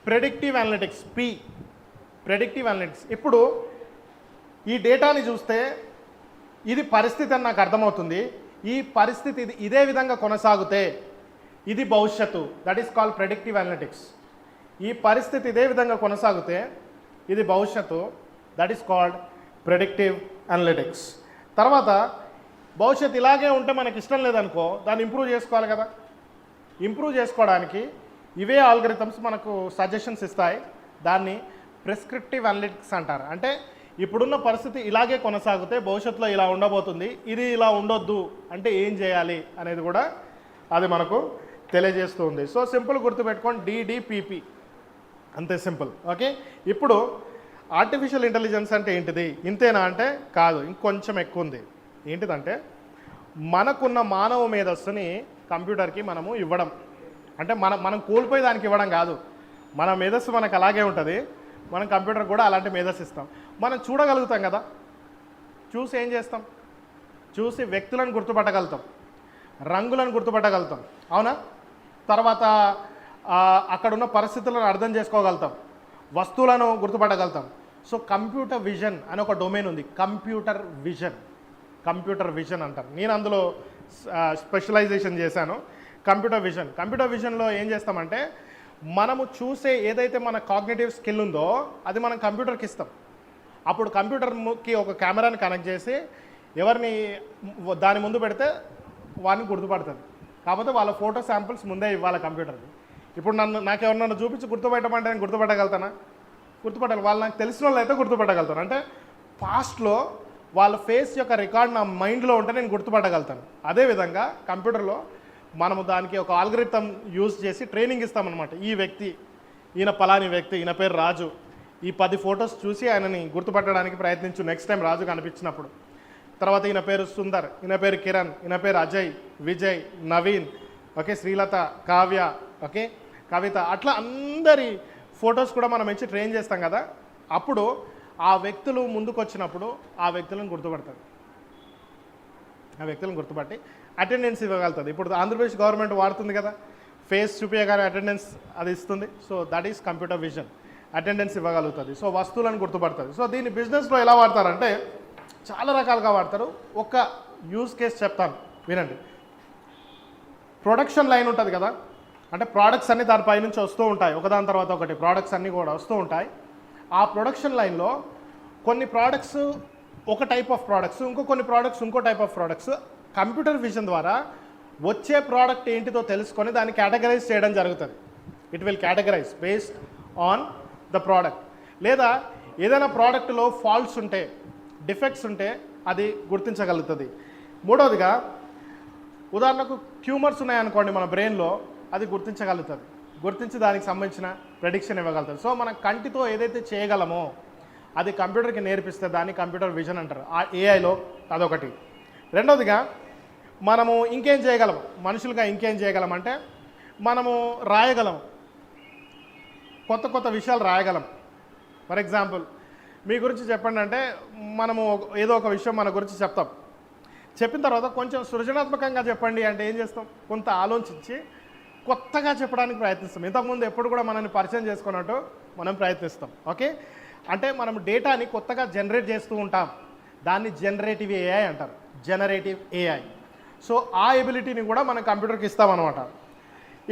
predictive analytics, P. Predictive analytics. ఇప్పుడు ఈ డేటాని చూస్తే ఇది పరిస్థితి అని నాకు అర్థమవుతుంది. ఈ పరిస్థితి ఇదే విధంగా కొనసాగితే ఇది భవిష్యత్తు, that is called predictive analytics. ఈ పరిస్థితి ఇదే విధంగా కొనసాగితే ఇది భవిష్యత్తు, that is called predictive analytics. తర్వాత భవిష్యత్తు ఇలాగే ఉంటే మనకి ఇష్టం లేదనుకో, దాన్ని ఇంప్రూవ్ చేసుకోవాలి కదా. ఇంప్రూవ్ చేసుకోవడానికి ఇవే ఆల్గరిథమ్స్ మనకు సజెషన్స్ ఇస్తాయి. దాన్ని ప్రిస్క్రిప్టివ్ అనలిటిక్స్ అంటారు. అంటే ఇప్పుడున్న పరిస్థితి ఇలాగే కొనసాగితే భవిష్యత్తులో ఇలా ఉండబోతుంది, ఇది ఇలా ఉండొద్దు అంటే ఏం చేయాలి అనేది కూడా అది మనకు తెలియజేస్తుంది. సో సింపుల్ గుర్తుపెట్టుకోండి, DDPP, అంతే సింపుల్. ఓకే, ఇప్పుడు ఆర్టిఫిషియల్ ఇంటెలిజెన్స్ అంటే ఏంటిది, ఇంతేనా అంటే కాదు, ఇంకొంచెం ఎక్కువ ఉంది. ఏంటిదంటే మనకున్న మానవ మేధస్సుని కంప్యూటర్కి మనము ఇవ్వడం, అంటే మనం కోల్పోయి దానికి ఇవ్వడం కాదు. మన మేధస్సు మనకు అలాగే ఉంటుంది, మనం కంప్యూటర్ కూడా అలాంటి మేధస్సు ఇస్తాం. మనం చూడగలుగుతాం కదా, చూసి ఏం చేస్తాం, చూసి వ్యక్తులను గుర్తుపట్టగలుగుతాం, రంగులను గుర్తుపట్టగలుగుతాం, అవునా. తర్వాత అక్కడున్న పరిస్థితులను అర్థం చేసుకోగలుగుతాం, వస్తువులను గుర్తుపట్టగలుగుతాం. సో కంప్యూటర్ విజన్ అని ఒక డొమైన్ ఉంది, కంప్యూటర్ విజన్ అంటారు. నేను అందులో స్పెషలైజేషన్ చేశాను. కంప్యూటర్ విజన్లో ఏం చేస్తామంటే మనము చూసే ఏదైతే మన కాగ్నిటివ్ స్కిల్ ఉందో అది మనం కంప్యూటర్కి ఇస్తాం. అప్పుడు కంప్యూటర్కి ఒక కెమెరాని కనెక్ట్ చేసి ఎవరిని దాని ముందు పెడితే వాడిని గుర్తుపడుతుంది. కాకపోతే వాళ్ళ ఫోటో శాంపిల్స్ ముందే ఇవ్వాలి కంప్యూటర్కి. ఇప్పుడు నాకెవరన్నా చూపించి గుర్తుపెట్టమంటే నేను గుర్తుపట్టగలుగుతానా? గుర్తుపట్టాలి. వాళ్ళు నాకు తెలిసిన వాళ్ళు అయితే గుర్తుపట్టగలుగుతాను. అంటే పాస్ట్లో వాళ్ళ ఫేస్ యొక్క రికార్డ్ నా మైండ్లో ఉంటే నేను గుర్తుపట్టగలుగుతాను. అదేవిధంగా కంప్యూటర్లో మనము దానికి ఒక ఆల్గరిథం యూజ్ చేసి ట్రైనింగ్ ఇస్తామన్నమాట. ఈ వ్యక్తి, ఈయన పలాని వ్యక్తి, ఈయన పేరు రాజు, ఈ 10 ఫొటోస్ చూసి ఆయనని గుర్తుపట్టడానికి ప్రయత్నించు నెక్స్ట్ టైం రాజు కనిపించినప్పుడు. తర్వాత ఈయన పేరు సుందర్, ఈయన పేరు కిరణ్, ఈయన పేరు అజయ్, విజయ్, నవీన్, ఓకే, శ్రీలత, కావ్య, ఓకే, కవిత, అట్లా అందరి ఫొటోస్ కూడా మనం ఇచ్చి ట్రైన్ చేస్తాం కదా. అప్పుడు ఆ వ్యక్తులు ముందుకు వచ్చినప్పుడు ఆ వ్యక్తులను గుర్తుపట్టి అటెండెన్స్ ఇవ్వగలుగుతుంది. ఇప్పుడు ఆంధ్రప్రదేశ్ గవర్నమెంట్ వాడుతుంది కదా, ఫేస్ చూపించగానే అటెండెన్స్ అది ఇస్తుంది. So that is computer vision, attendance ఇవ్వగలుగుతుంది. సో వస్తువులను గుర్తుపడుతుంది. సో దీన్ని బిజినెస్లో ఎలా వాడతారంటే చాలా రకాలుగా వాడతారు. ఒక యూజ్ కేస్ చెప్తాను వినండి. ప్రొడక్షన్ లైన్ ఉంటుంది కదా, అంటే ప్రోడక్ట్స్ అన్నీ దానిపై నుంచి వస్తూ ఉంటాయి, ఒకదాని తర్వాత ఒకటి ప్రోడక్ట్స్ అన్నీ కూడా వస్తూ ఉంటాయి. ఆ ప్రొడక్షన్ లైన్లో కొన్ని ప్రోడక్ట్స్ ఒక టైప్ ఆఫ్ ప్రోడక్ట్స్, కొన్ని ప్రోడక్ట్స్ ఇంకో type of products computer vision ద్వారా వచ్చే ప్రోడక్ట్ ఏంటిదో తెలుసుకొని దాన్ని కేటగరైజ్ చేయడం జరుగుతుంది. It will categorize based on the product. లేదా ఏదైనా ప్రోడక్ట్లో ఫాల్ట్స్ ఉంటే, డిఫెక్ట్స్ ఉంటే అది గుర్తించగలుగుతుంది. మూడవదిగా ఉదాహరణకు ట్యూమర్స్ ఉన్నాయనుకోండి మన బ్రెయిన్లో, అది గుర్తించగలుగుతుంది. గుర్తించి దానికి సంబంధించిన ప్రెడిక్షన్ ఇవ్వగలుగుతుంది. సో మన కంటితో ఏదైతే చేయగలమో అది కంప్యూటర్కి నేర్పిస్తే దాన్ని కంప్యూటర్ విజన్ అంటారు. ఆ ఏఐలో అదొకటి. రెండవదిగా మనము ఇంకేం చేయగలం, మనుషులుగా ఇంకేం చేయగలం అంటే మనము రాయగలం, కొత్త విషయాలు రాయగలం. ఫర్ ఎగ్జాంపుల్ మీ గురించి చెప్పండి అంటే మనము ఏదో ఒక విషయం మన గురించి చెప్తాం. చెప్పిన తర్వాత కొంచెం సృజనాత్మకంగా చెప్పండి అంటే ఏం చేస్తాం, కొంత ఆలోచించి కొత్తగా చెప్పడానికి ప్రయత్నిస్తాం. ఇంతకుముందు ఎప్పుడు కూడా మనల్ని పరిచయం చేసుకున్నట్టు మనం ప్రయత్నిస్తాం. ఓకే, అంటే మనం డేటాని కొత్తగా జనరేట్ చేస్తూ ఉంటాం. దాన్ని జనరేటివ్ ఏఐ అంటారు, జనరేటివ్ ఏఐ. సో ఆ ఎబిలిటీని కూడా మనం కంప్యూటర్కి ఇస్తామన్నమాట.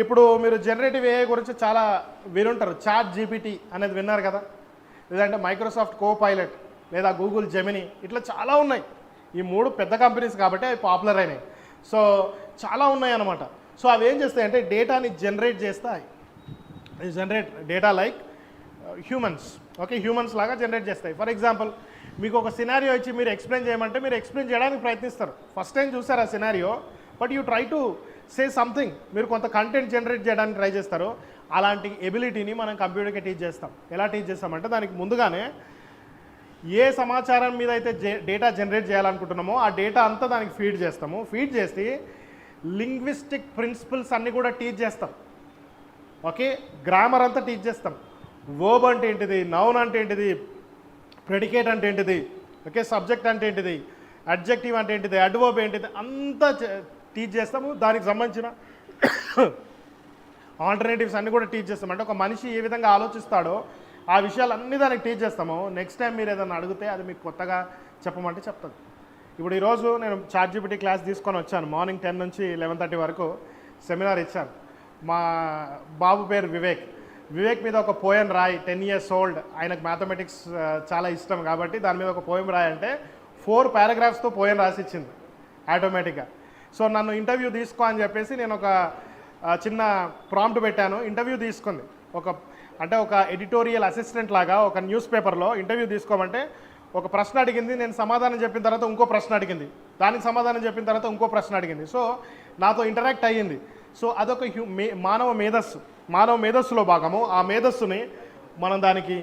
ఇప్పుడు మీరు జనరేటివ్ ఏఐ గురించి చాలా వినుంటారు. చాట్ జీపీటీ అనేది విన్నారు కదా, లేదంటే మైక్రోసాఫ్ట్ కోపైలట్ లేదా గూగుల్ జెమినీ, ఇట్లా చాలా ఉన్నాయి. ఈ 3 పెద్ద కంపెనీస్ కాబట్టి అవి పాపులర్ అయినాయి. సో చాలా ఉన్నాయి అన్నమాట. సో అవి ఏం చేస్తాయి అంటే డేటాని జనరేట్ చేస్తాయి. Generate data like humans. Okay, humans లాగా జనరేట్ చేస్తాయి. ఫర్ ఎగ్జాంపుల్ మీకు ఒక సినారియో ఇచ్చి మీరు ఎక్స్ప్లెయిన్ చేయమంటే మీరు ఎక్స్ప్లెయిన్ చేయడానికి ప్రయత్నిస్తారు. ఫస్ట్ టైం చూసారు ఆ scenario, but you try to say something. మీరు కొంత కంటెంట్ జనరేట్ చేయడానికి ట్రై చేస్తారు. అలాంటి ఎబిలిటీని మనం కంప్యూటర్కి టీచ్ చేస్తాం. ఎలా టీచ్ చేస్తామంటే దానికి ముందుగానే ఏ సమాచారం మీద అయితే డేటా జనరేట్ చేయాలనుకుంటున్నామో ఆ డేటా అంతా దానికి ఫీడ్ చేస్తాము. ఫీడ్ చేసి లింగ్విస్టిక్ ప్రిన్సిపల్స్ అన్నీ కూడా టీచ్ చేస్తాం. ఓకే, గ్రామర్ అంతా టీచ్ చేస్తాం. వర్బ్ అంటే ఏంటిది, నౌన్ అంటే ఏంటిది, ప్రెడికేట్ అంటే ఏంటిది, ఓకే, సబ్జెక్ట్ అంటే ఏంటిది, అడ్జెక్టివ్ అంటే ఏంటిది, అడ్వర్బ్ ఏంటిది, అంతా టీచ్ చేస్తాము. దానికి సంబంధించిన ఆల్టర్నేటివ్స్ అన్నీ కూడా టీచ్ చేస్తాం. అంటే ఒక మనిషి ఏ విధంగా ఆలోచిస్తాడో ఆ విషయాలు అన్నీ దానికి టీచ్ చేస్తాము. నెక్స్ట్ టైం మీరు ఏదైనా అడిగితే అది మీకు కొత్తగా చెప్పమంటే చెప్తుంది. ఇప్పుడు ఈరోజు నేను ChatGPT క్లాస్ తీసుకొని వచ్చాను. మార్నింగ్ 10 నుంచి 11:30 వరకు సెమినార్ ఇచ్చాను. మా బాబు పేరు వివేక్ మీద ఒక పోయం రాయి, 10 years old, ఆయనకు మ్యాథమెటిక్స్ చాలా ఇష్టం కాబట్టి దాని మీద ఒక పోయం రాయి అంటే 4 paragraphsతో పోయం రాసిచ్చింది ఆటోమేటిక్గా. సో నన్ను ఇంటర్వ్యూ తీసుకో అని చెప్పేసి నేను ఒక చిన్న ప్రాంప్ట్ పెట్టాను. ఇంటర్వ్యూ తీసుకుంది. ఒక ఎడిటోరియల్ అసిస్టెంట్ లాగా ఒక న్యూస్ పేపర్లో ఇంటర్వ్యూ తీసుకోమంటే ఒక ప్రశ్న అడిగింది, నేను సమాధానం చెప్పిన తర్వాత ఇంకో ప్రశ్న అడిగింది, దానికి సమాధానం చెప్పిన తర్వాత ఇంకో ప్రశ్న అడిగింది. సో నాతో ఇంటరాక్ట్ అయ్యింది. సో అదొక మానవ మేధస్సులో భాగము. ఆ మేధస్సుని మనం దానికి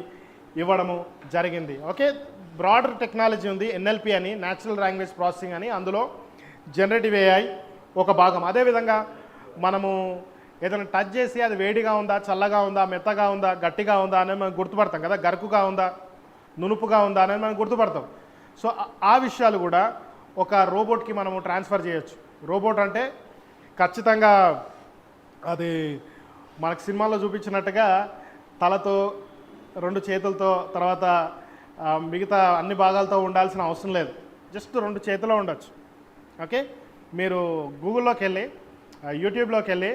ఇవ్వడము జరిగింది. ఓకే, బ్రాడర్ టెక్నాలజీ ఉంది, NLP అని, న్యాచురల్ లాంగ్వేజ్ ప్రాసెసింగ్ అని, అందులో జనరేటివ్ AI ఒక భాగం. అదేవిధంగా మనము ఏదైనా టచ్ చేసి అది వేడిగా ఉందా, చల్లగా ఉందా, మెత్తగా ఉందా, గట్టిగా ఉందా అనేది మనం గుర్తుపడతాం కదా, గరుకుగా ఉందా, నునుపుగా ఉందా అనేది మనం గుర్తుపడతాం. సో ఆ విషయాలు కూడా ఒక రోబోట్కి మనము ట్రాన్స్ఫర్ చేయొచ్చు. రోబోట్ అంటే ఖచ్చితంగా అది మనకు సినిమాలో చూపించినట్టుగా తలతో, 2 చేతులతో, తర్వాత మిగతా అన్ని భాగాలతో ఉండాల్సిన అవసరం లేదు. జస్ట్ 2 చేతుల్లో ఉండొచ్చు. ఓకే, మీరు గూగుల్లోకి వెళ్ళి, యూట్యూబ్లోకి వెళ్ళి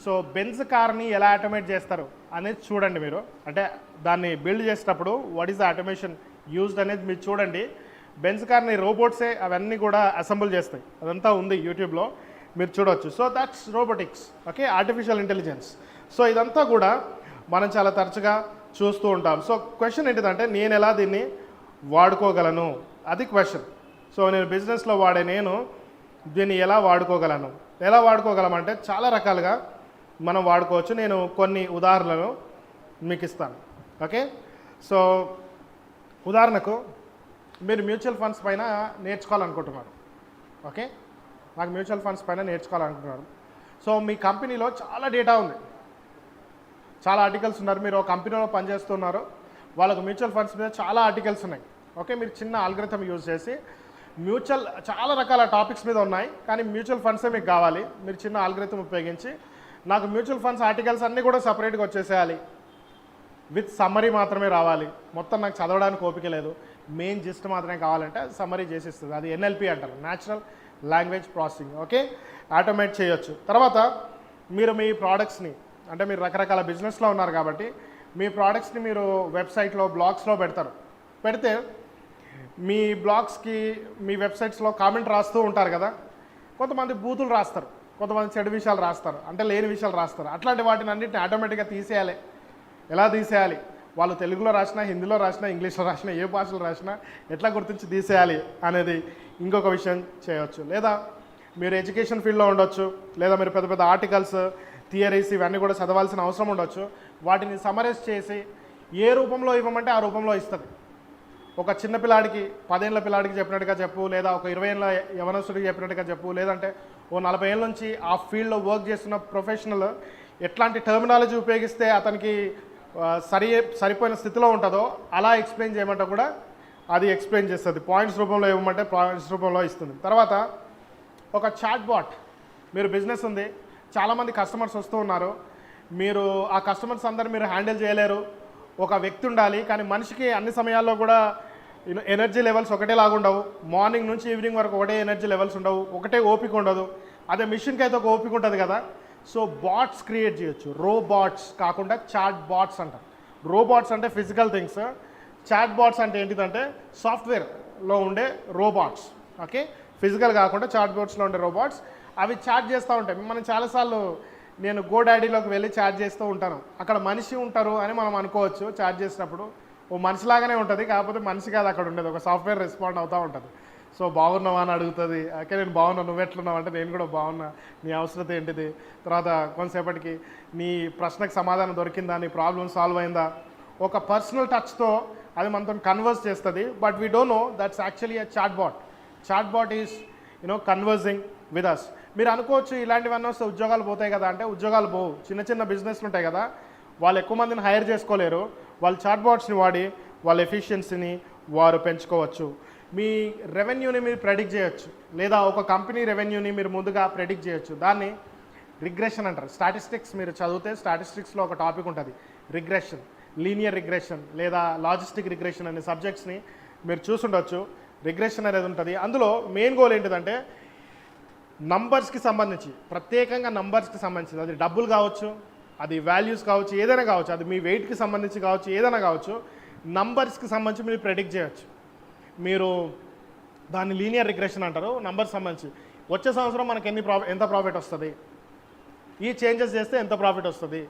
సో బెంజ్ కార్ని ఎలా ఆటోమేట్ చేస్తారు అనేది చూడండి. మీరు అంటే దాన్ని బిల్డ్ చేసేటప్పుడు what is the automation used అనేది మీరు చూడండి. బెంజ్ కార్ని రోబోట్సే అవన్నీ కూడా అసెంబుల్ చేస్తాయి. అదంతా ఉంది యూట్యూబ్లో, మీరు చూడవచ్చు. So that's robotics. Okay, artificial intelligence. So ఇదంతా కూడా మనం చాలా తరచుగా చూస్తూ ఉంటాం. సో క్వశ్చన్ ఏంటిదంటే నేను ఎలా దీన్ని వాడుకోగలను, అది క్వశ్చన్. సో నేను బిజినెస్లో వాడే నేను దీన్ని ఎలా వాడుకోగలమంటే చాలా రకాలుగా మనం వాడుకోవచ్చు. నేను కొన్ని ఉదాహరణలు మీకు ఇస్తాను. ఓకే, సో ఉదాహరణకు మీరు మ్యూచువల్ ఫండ్స్ పైన నేర్చుకోవాలనుకుంటున్నారు. ఓకే, నాకు మ్యూచువల్ ఫండ్స్ పైన నేర్చుకోవాలనుకుంటున్నారు. సో మీ కంపెనీలో చాలా డేటా ఉంది, చాలా ఆర్టికల్స్ ఉన్నారు. మీరు ఒక కంపెనీలో పనిచేస్తున్నారు, వాళ్ళకు మ్యూచువల్ ఫండ్స్ మీద చాలా ఆర్టికల్స్ ఉన్నాయి. ఓకే, మీరు చిన్న ఆల్గరిథం యూజ్ చేసి చాలా రకాల టాపిక్స్ మీద ఉన్నాయి, కానీ మ్యూచువల్ ఫండ్సే మీకు కావాలి. మీరు చిన్న ఆల్గరిథం ఉపయోగించి నాకు మ్యూచువల్ ఫండ్స్ ఆర్టికల్స్ అన్నీ కూడా సపరేట్గా వచ్చేసేయాలి, విత్ సమ్మరీ మాత్రమే రావాలి, మొత్తం నాకు చదవడానికి ఓపిక లేదు, మెయిన్ జిస్ట్ మాత్రమే కావాలంటే అది సమ్మరీ చేసిస్తుంది. అది NLP అంటారు, natural language processing. Okay, automate చేయొచ్చు. తర్వాత మీరు మీ ప్రోడక్ట్స్ని, అంటే మీరు రకరకాల బిజినెస్లో ఉన్నారు కాబట్టి మీ ప్రోడక్ట్స్ని మీరు వెబ్సైట్లో, బ్లాగ్స్లో పెడితే మీ బ్లాగ్స్కి, మీ వెబ్సైట్స్లో కామెంట్ రాస్తూ ఉంటారు కదా. కొంతమంది బూతులు రాస్తారు, కొంతమంది చెడు విషయాలు రాస్తారు, అంటే లేని విషయాలు రాస్తారు. అట్లాంటి వాటిని అన్నింటిని ఆటోమేటిక్గా తీసేయాలి. ఎలా తీసేయాలి? వాళ్ళు తెలుగులో రాసినా, హిందీలో రాసినా, ఇంగ్లీష్లో రాసినా, ఏ భాషలో రాసినా ఎట్లా గుర్తించి తీసేయాలి అనేది ఇంకొక విషయం చేయవచ్చు. లేదా మీరు ఎడ్యుకేషన్ ఫీల్డ్లో ఉండొచ్చు, లేదా మీరు పెద్ద పెద్ద ఆర్టికల్స్, థియరీస్ ఇవన్నీ కూడా చదవాల్సిన అవసరం ఉండొచ్చు. వాటిని సమరైజ్ చేసి ఏ రూపంలో ఇవ్వమంటే ఆ రూపంలో ఇస్తుంది. ఒక చిన్న పిల్లాడికి, 10 ఏళ్ళ పిల్లాడికి చెప్పినట్టుగా చెప్పు, లేదా ఒక 20 ఏళ్ళ యవనస్తుడికి చెప్పినట్టుగా చెప్పు, లేదంటే ఓ 40 ఏళ్ళ నుంచి ఆ ఫీల్డ్లో వర్క్ చేస్తున్న ప్రొఫెషనల్ ఎట్లాంటి టర్మినాలజీ ఉపయోగిస్తే అతనికి సరిపోయిన స్థితిలో ఉంటుందో అలా ఎక్స్ప్లెయిన్ చేయమంటే కూడా అది ఎక్స్ప్లెయిన్ చేస్తుంది. పాయింట్స్ రూపంలో ఇవ్వమంటే పాయింట్స్ రూపంలో ఇస్తుంది. తర్వాత ఒక చాట్ బాట్, మీరు బిజినెస్ ఉంది, చాలామంది కస్టమర్స్ వస్తూ ఉన్నారు, మీరు ఆ కస్టమర్స్ అందరూ మీరు హ్యాండిల్ చేయలేరు. ఒక వ్యక్తి ఉండాలి, కానీ మనిషికి అన్ని సమయాల్లో కూడా ఎనర్జీ లెవెల్స్ ఒకటేలాగా ఉండవు. మార్నింగ్ నుంచి ఈవినింగ్ వరకు ఒకటే ఎనర్జీ లెవెల్స్ ఉండవు, ఒకటే ఓపిక ఉండదు. అదే మిషన్కి అయితే ఒక ఓపిక ఉంటుంది కదా. సో బాట్స్ క్రియేట్ చేయొచ్చు. రోబాట్స్ కాకుండా చాట్ బాట్స్ అంటారు. రోబాట్స్ అంటే ఫిజికల్ థింగ్స్, చాట్ బాట్స్ అంటే ఏంటిదంటే సాఫ్ట్వేర్లో ఉండే రోబాట్స్. ఓకే, ఫిజికల్ కాకుండా చాట్ బాట్స్లో ఉండే రోబాట్స్, అవి చాట్ చేస్తూ ఉంటాయి. మనం చాలాసార్లు నేను గోడాడీలోకి వెళ్ళి చాట్ చేస్తూ ఉంటాను. అక్కడ మనిషి ఉంటారు అని మనం అనుకోవచ్చు. చాట్ చేసినప్పుడు ఓ మనిషిలాగానే ఉంటుంది, కాకపోతే మనిషి కాదు అక్కడ ఉండేది, ఒక సాఫ్ట్వేర్ రెస్పాండ్ అవుతూ ఉంటుంది. సో బాగున్నావా అని అడుగుతుంది. ఓకే, నేను బాగున్నా, నువ్వు ఎట్లున్నావు అంటే నేను కూడా బాగున్నా, నీ అవసరం ఏంటిది, తర్వాత కొంతసేపటికి నీ ప్రశ్నకు సమాధానం దొరికిందా, నీ ప్రాబ్లం సాల్వ్ అయిందా, ఒక పర్సనల్ టచ్తో అది మనతో కన్వర్స్ చేస్తుంది. But we don't know that's actually a chatbot. Chatbot is conversing with us. మీరు అనుకోవచ్చు ఇలాంటివన్నీ వస్తే ఉద్యోగాలు పోతాయి కదా అంటే, ఉద్యోగాలు పోవు. చిన్న చిన్న బిజినెస్లు ఉంటాయి కదా, వాళ్ళు ఎక్కువ మందిని హైర్ చేసుకోలేరు. వాళ్ళు చాట్ బాట్స్ని వాడి వాళ్ళ ఎఫిషియన్సీని వారు పెంచుకోవచ్చు. మీ రెవెన్యూని మీరు ప్రెడిక్ట్ చేయొచ్చు, లేదా ఒక కంపెనీ రెవెన్యూని మీరు ముందుగా ప్రెడిక్ట్ చేయొచ్చు. దాన్ని రిగ్రెషన్ అంటారు. స్టాటిస్టిక్స్ మీరు చదివితే స్టాటిస్టిక్స్లో ఒక టాపిక్ ఉంటుంది, రిగ్రెషన్. లీనియర్ రిగ్రెషన్ లేదా లాజిస్టిక్ రిగ్రెషన్ అనే సబ్జెక్ట్స్ని మీరు చూసుండొచ్చు. రిగ్రెషన్ అనేది ఉంటుంది. అందులో మెయిన్ గోల్ ఏంటిదంటే నంబర్స్కి సంబంధించి, ప్రత్యేకంగా నంబర్స్కి సంబంధించి, అది డబ్బులు కావచ్చు, అది వాల్యూస్ కావచ్చు, ఏదైనా కావచ్చు, అది మీ వెయిట్కి సంబంధించి కావచ్చు, ఏదైనా కావచ్చు, నంబర్స్కి సంబంధించి మీరు ప్రెడిక్ట్ చేయొచ్చు. మీరు దాన్ని లీనియర్ రిగ్రెషన్ అంటారు. నంబర్స్ సంబంధించి వచ్చే సంవత్సరం మనకి ఎంత ప్రాఫిట్ వస్తుంది, ఈ చేంజెస్ చేస్తే ఎంత ప్రాఫిట్ వస్తుంది,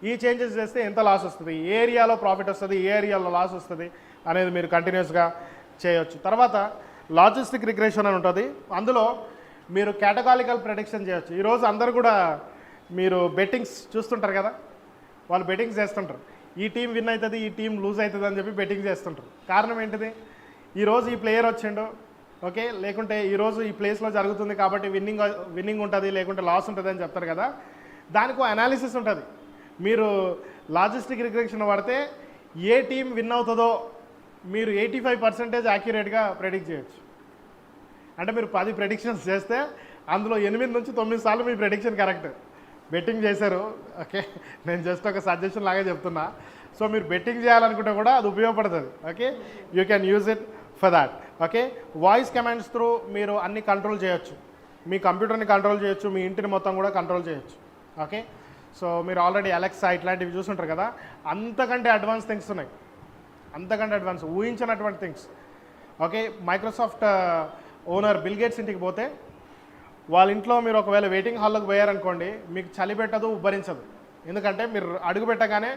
ఈ చేంజెస్ చేస్తే ఎంత లాస్ వస్తుంది, ఏ ఏరియాలో ప్రాఫిట్ వస్తుంది, ఏ ఏరియాలో లాస్ వస్తుంది అనేది మీరు కంటిన్యూస్గా చేయొచ్చు. తర్వాత లాజిస్టిక్ రిగ్రెషన్ అని ఉంటుంది. అందులో మీరు కేటగారికల్ ప్రెడిక్షన్ చేయొచ్చు. ఈరోజు అందరూ కూడా మీరు బెట్టింగ్స్ చూస్తుంటారు కదా, వాళ్ళు బెట్టింగ్స్ చేస్తుంటారు. ఈ టీం విన్ అవుతుంది, ఈ టీం లూజ్ అవుతుంది అని చెప్పి బెట్టింగ్ చేస్తుంటారు. కారణం ఏంటిది? ఈరోజు ఈ ప్లేయర్ వచ్చిండు, ఓకే, లేకుంటే ఈరోజు ఈ ప్లేస్లో జరుగుతుంది కాబట్టి విన్నింగ్ ఉంటుంది, లేకుంటే లాస్ ఉంటుంది అని చెప్తారు కదా. దానికి అనాలిసిస్ ఉంటుంది. మీరు లాజిస్టిక్ రిగ్రెషన్ వాడితే ఏ టీం విన్ అవుతుందో మీరు 85% యాక్యురేట్గా ప్రెడిక్ట్ చేయొచ్చు. అంటే మీరు 10 ప్రెడిక్షన్స్ చేస్తే అందులో 8 నుంచి 9 సార్లు మీ ప్రెడిక్షన్ కరెక్ట్. బెట్టింగ్ చేశారు, ఓకే, నేను జస్ట్ ఒక సజెషన్ లాగా చెప్తున్నా. సో మీరు బెట్టింగ్ చేయాలనుకుంటే కూడా అది ఉపయోగపడుతుంది. Okay, you can use it for that. Okay, voice commands through మీరు అన్ని కంట్రోల్ చేయొచ్చు. మీ కంప్యూటర్ని కంట్రోల్ చేయొచ్చు, మీ ఇంటిని మొత్తం కూడా కంట్రోల్ చేయొచ్చు. ఓకే, సో మీరు ఆల్రెడీ అలెక్సా ఇట్లాంటివి చూసుంటారు కదా, అంతకంటే అడ్వాన్స్ థింగ్స్ ఉన్నాయి, అంతకంటే అడ్వాన్స్ ఊహించినటువంటి things. Okay, Microsoft owner bill gates ఇంటికి పోతే వాళ్ళ ఇంట్లో మీరు ఒకవేళ వెయిటింగ్ హాల్లోకి పోయారనుకోండి, మీకు చలి పెట్టదు, ఉబ్బరించదు. ఎందుకంటే మీరు అడుగు పెట్టగానే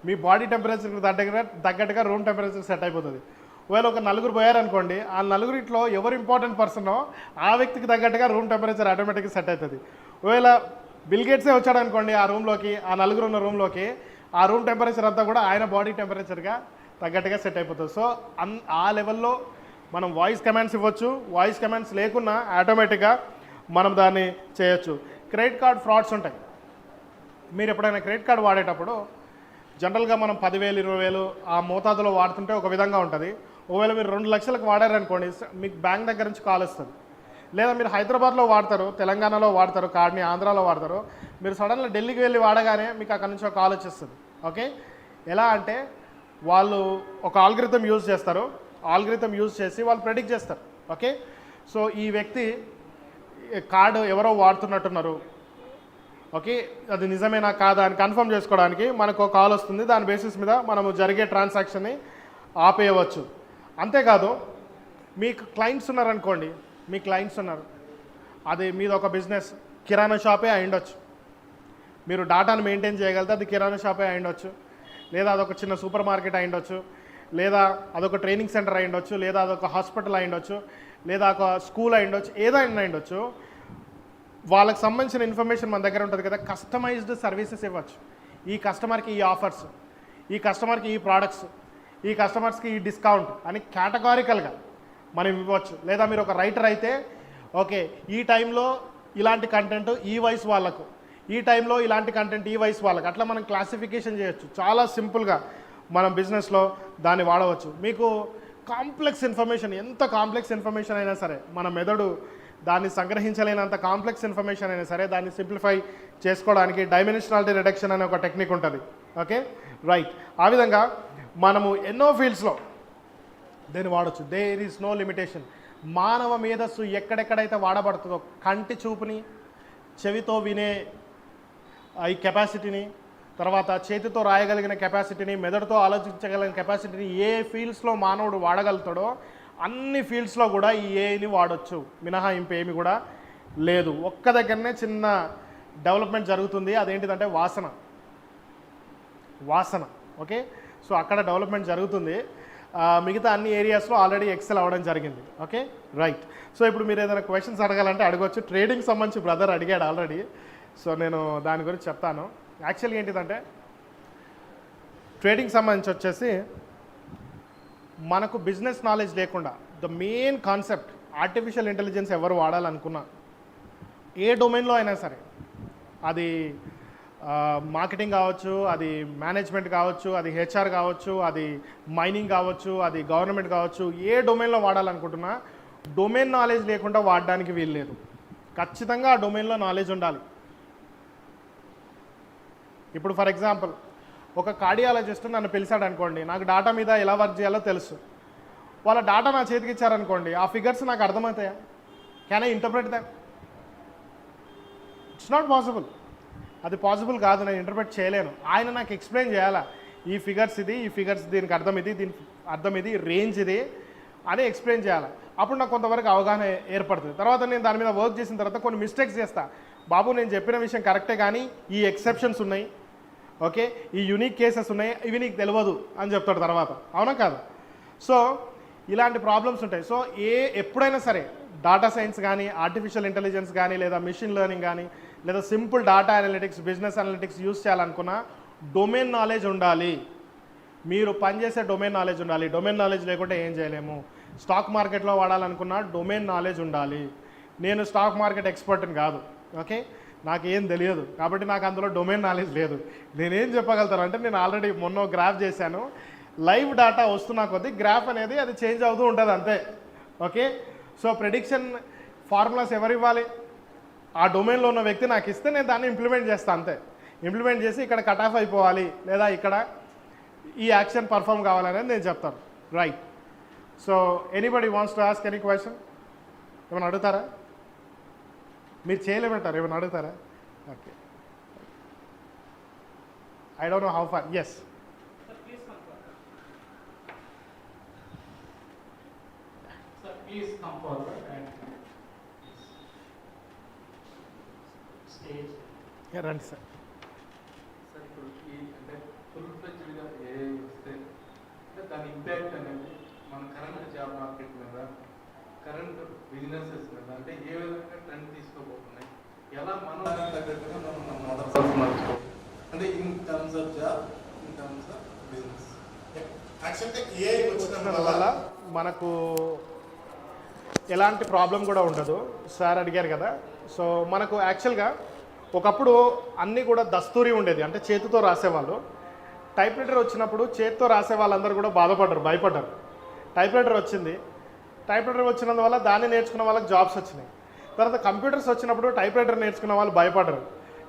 మీ బాడీ టెంపరేచర్కి తగ్గట్టుగా రూమ్ టెంపరేచర్ సెట్ అయిపోతుంది. ఒకవేళ ఒక నలుగురు పోయారనుకోండి, ఆ నలుగురిట్లో ఎవరు ఇంపార్టెంట్ పర్సనో ఆ వ్యక్తికి తగ్గట్టుగా రూమ్ టెంపరేచర్ ఆటోమేటిక్గా సెట్ అవుతుంది. ఒకవేళ బిల్ గేట్సే వచ్చాడనుకోండి ఆ రూమ్లోకి, ఆ నలుగురు ఉన్న రూమ్లోకి, ఆ రూమ్ టెంపరేచర్ అంతా కూడా ఆయన బాడీ టెంపరేచర్గా తగ్గట్టుగా సెట్ అయిపోతుంది. సో ఆ లెవెల్లో మనం వాయిస్ కమాండ్స్ ఇవ్వచ్చు. వాయిస్ కమాండ్స్ లేకున్నా ఆటోమేటిక్గా మనం దాన్ని చేయొచ్చు. క్రెడిట్ కార్డ్ ఫ్రాడ్స్ ఉంటాయి. మీరు ఎప్పుడైనా క్రెడిట్ కార్డ్ వాడేటప్పుడు జనరల్గా మనం 10,000 20,000 ఆ మోతాదులో వాడుతుంటే ఒక విధంగా ఉంటుంది. ఒకవేళ మీరు 2 లక్షలకు వాడారనుకోండి, మీకు బ్యాంక్ దగ్గర నుంచి కాల్ వస్తుంది. లేదా మీరు హైదరాబాద్లో వాడతారు, తెలంగాణలో వాడతారు, కార్డ్ని ఆంధ్రాలో వాడతారు, మీరు సడన్గా ఢిల్లీకి వెళ్ళి వాడగానే మీకు అక్కడ నుంచి ఒక కాల్ వచ్చేస్తుంది. ఓకే, ఎలా అంటే వాళ్ళు ఒక ఆల్గరిథం యూజ్ చేస్తారు. ఆల్గరిథం యూజ్ చేసి వాళ్ళు ప్రెడిక్ట్ చేస్తారు. ఓకే, సో ఈ వ్యక్తి కార్డు ఎవరో వాడుతున్నట్టున్నారు, ఓకే, అది నిజమేనా కాదా అని కన్ఫర్మ్ చేసుకోవడానికి మనకు కాల్ వస్తుంది. దాని బేసిస్ మీద మనము జరిగే ట్రాన్సాక్షన్ని ఆపేయవచ్చు. అంతేకాదు, మీకు క్లయింట్స్ ఉన్నారనుకోండి, మీ క్లయింట్స్ ఉన్నారు, అది మీది ఒక బిజినెస్, కిరాణా షాపే అయ్యుండొచ్చు. మీరు డాటాను మెయింటైన్ చేయగలిగితే అది కిరాణా షాపే అయ్యుండొచ్చు, లేదా అదొక చిన్న సూపర్ మార్కెట్ అయ్యుండొచ్చు, లేదా అదొక ట్రైనింగ్ సెంటర్ అయ్యుండొచ్చు, లేదా అదొక హాస్పిటల్ అయ్యుండొచ్చు, లేదా ఒక స్కూల్ అయ్యుండొచ్చు, ఏదైనా అయ్యుండొచ్చు. వాళ్ళకి సంబంధించిన ఇన్ఫర్మేషన్ మన దగ్గర ఉంటుంది కదా, కస్టమైజ్డ్ సర్వీసెస్ ఇవ్వచ్చు. ఈ కస్టమర్కి ఈ ఆఫర్స్, ఈ కస్టమర్కి ఈ ప్రోడక్ట్స్, ఈ కస్టమర్స్కి ఈ డిస్కౌంట్ అని కేటగారికల్గా మనం ఇవ్వచ్చు. లేదా మీరు ఒక రైటర్ అయితే, ఓకే, ఈ టైంలో ఇలాంటి కంటెంట్ ఈ వయసు వాళ్ళకు, ఈ టైంలో ఇలాంటి కంటెంట్ ఈ వయసు వాళ్ళకు, అట్లా మనం క్లాసిఫికేషన్ చేయొచ్చు. చాలా సింపుల్గా మనం బిజినెస్లో దాన్ని వాడవచ్చు. మీకు కాంప్లెక్స్ ఇన్ఫర్మేషన్, ఎంత కాంప్లెక్స్ ఇన్ఫర్మేషన్ అయినా సరే, మన మెదడు దాన్ని సంగ్రహించలేనంత కాంప్లెక్స్ ఇన్ఫర్మేషన్ అయినా సరే దాన్ని సింప్లిఫై చేసుకోవడానికి డైమెన్షనాలిటీ రిడక్షన్ అనే ఒక టెక్నిక్ ఉంటుంది. Okay, right. ఆ విధంగా మనము ఎన్నో ఫీల్డ్స్లో దీన్ని వాడచ్చు. There is no limitation. మానవ మేధస్సు ఎక్కడెక్కడైతే వాడబడుతుందో, కంటి చూపుని, చెవితో వినే ఈ కెపాసిటీని, తర్వాత చేతితో రాయగలిగిన కెపాసిటీని, మెదడుతో ఆలోచించగలిగిన కెపాసిటీని ఏ ఫీల్డ్స్లో మానవుడు వాడగలుగుతాడో అన్ని ఫీల్డ్స్లో కూడా ఈ ఏఐని వాడచ్చు. మినహాయింపు ఏమి కూడా లేదు. ఒక్క దగ్గరనే చిన్న డెవలప్మెంట్ జరుగుతుంది, అదేంటిదంటే వాసన. ఓకే, సో అక్కడ డెవలప్మెంట్ జరుగుతుంది. మిగతా అన్ని ఏరియాస్లో ఆల్రెడీ ఎక్సెల్ అవ్వడం జరిగింది. Okay, right. సో ఇప్పుడు మీరు ఏదైనా క్వశ్చన్స్ అడగాలంటే అడగవచ్చు. ట్రేడింగ్ సంబంధించి బ్రదర్ అడిగాడు ఆల్రెడీ, సో నేను దాని గురించి చెప్తాను. యాక్చువల్గా ఏంటిదంటే ట్రేడింగ్ సంబంధించి వచ్చేసి మనకు బిజినెస్ నాలెడ్జ్ లేకుండా the main concept artificial intelligence ఎవరు వాడాలనుకున్నా ఏ డొమైన్లో అయినా సరే, అది మార్కెటింగ్ కావచ్చు, అది మేనేజ్మెంట్ కావచ్చు, అది హెచ్ఆర్ కావచ్చు, అది మైనింగ్ కావచ్చు, అది గవర్నమెంట్ కావచ్చు, ఏ డొమైన్లో వాడాలనుకుంటున్నా డొమైన్ నాలెడ్జ్ లేకుండా వాడడానికి వీలు లేదు. ఖచ్చితంగా ఆ డొమైన్లో నాలెడ్జ్ ఉండాలి. ఇప్పుడు ఫర్ ఎగ్జాంపుల్ ఒక కార్డియాలజిస్ట్ నన్ను పిలిచాడు అనుకోండి, నాకు డాటా మీద ఎలా వర్క్ చేయాలో తెలుసు. వాళ్ళ డాటా నా చేతికి ఇచ్చారనుకోండి, ఆ ఫిగర్స్ నాకు అర్థమవుతాయా? Can I interpret that? It's not possible. అది పాసిబుల్ కాదు, నేను ఇంటర్ప్రెట్ చేయలేను. ఆయన నాకు ఎక్స్ప్లెయిన్ చేయాలా, ఈ ఫిగర్స్ ఇది, ఈ ఫిగర్స్ దీనికి అర్థం ఇది, దీనికి అర్థం ఇది, రేంజ్ ఇది అని ఎక్స్ప్లెయిన్ చేయాలి. అప్పుడు నాకు కొంతవరకు అవగాహన ఏర్పడుతుంది. తర్వాత నేను దాని మీద వర్క్ చేసిన తర్వాత కొన్ని మిస్టేక్స్ చేస్తా. బాబు నేను చెప్పిన విషయం కరెక్టే, కానీ ఈ ఎక్సెప్షన్స్ ఉన్నాయి, ఓకే, ఈ యూనిక్ కేసెస్ ఉన్నాయి, ఇవి నీకు తెలియదు అని చెప్తాడు తర్వాత. అవునా కాదు? సో ఇలాంటి ప్రాబ్లమ్స్ ఉంటాయి. సో ఎప్పుడైనా సరే డాటా సైన్స్ కానీ, ఆర్టిఫిషియల్ ఇంటెలిజెన్స్ కానీ, లేదా మిషన్ లెర్నింగ్ కానీ, లేదా simple data analytics, business analytics use చేయాలనుకున్నా డొమైన్ నాలెడ్జ్ ఉండాలి. మీరు పనిచేసే డొమైన్ నాలెడ్జ్ ఉండాలి. డొమైన్ నాలెడ్జ్ లేకుంటే ఏం చేయలేము. స్టాక్ మార్కెట్లో వాడాలనుకున్నా డొమైన్ నాలెడ్జ్ ఉండాలి. నేను స్టాక్ మార్కెట్ ఎక్స్పర్ట్ని కాదు, ఓకే, నాకు ఏం తెలియదు, కాబట్టి నాకు అందులో డొమైన్ నాలెడ్జ్ లేదు. నేనేం చెప్పగలుగుతాను అంటే, నేను ఆల్రెడీ మొన్న గ్రాఫ్ చేశాను, లైవ్ డాటా వస్తున్నా కొద్దీ గ్రాఫ్ అనేది అది చేంజ్ అవుతూ ఉంటుంది అంతే, ఓకే. సో ప్రెడిక్షన్ ఫార్ములాస్ ఎవరు ఇవ్వాలి? ఆ డొమైన్లో ఉన్న వ్యక్తి నాకు ఇస్తే నేను దాన్ని ఇంప్లిమెంట్ చేస్తాను అంతే. ఇంప్లిమెంట్ చేసి ఇక్కడ కట్ ఆఫ్ అయిపోవాలి, లేదా ఇక్కడ ఈ యాక్షన్ పర్ఫామ్ కావాలనేది నేను చెప్తాను, right. So anybody wants to ask any question? ఏమైనా అడుగుతారా? మీరు చేయలేమంటారు, ఏమైనా అడుగుతారా? Okay, I don't know how far. Yes please come forward and stage. రండి సార్. సార్ ఇప్పుడు ఈ అంటే ఫుల్ ఫ్లెడ్జ్డ్గా ఏ వస్తే అంటే దాని ఇంపాక్ట్ అనేది మన కరెంట్ జాబ్ మార్కెట్ మీద, కరెంట్ బిజినెసెస్ మీద అంటే ఏ విధంగా ట్రెండ్ తీసుకోబోతున్నాయి, ఎలా మనం తగ్గట్టుగా మనం మోడల్స్ మార్చుకోవాలి అంటే in terms of job, in terms of business. యాక్చువల్గా ఏఐ వచ్చిన వల్ల మనకు ఎలాంటి ప్రాబ్లం కూడా ఉండదు. సార్ అడిగారు కదా, సో మనకు యాక్చువల్గా ఒకప్పుడు అన్నీ కూడా దస్తూరి ఉండేది, అంటే చేతితో రాసేవాళ్ళు. టైప్ రైటర్ వచ్చినప్పుడు చేతితో రాసే వాళ్ళందరూ కూడా బాధపడ్డారు, భయపడ్డారు. టైప్ రైటర్ వచ్చింది, టైప్ రైటర్ వచ్చినందువల్ల దాన్ని నేర్చుకున్న వాళ్ళకి జాబ్స్ వచ్చినాయి. తర్వాత కంప్యూటర్స్ వచ్చినప్పుడు టైప్ రైటర్ నేర్చుకున్న వాళ్ళు భయపడ్డారు,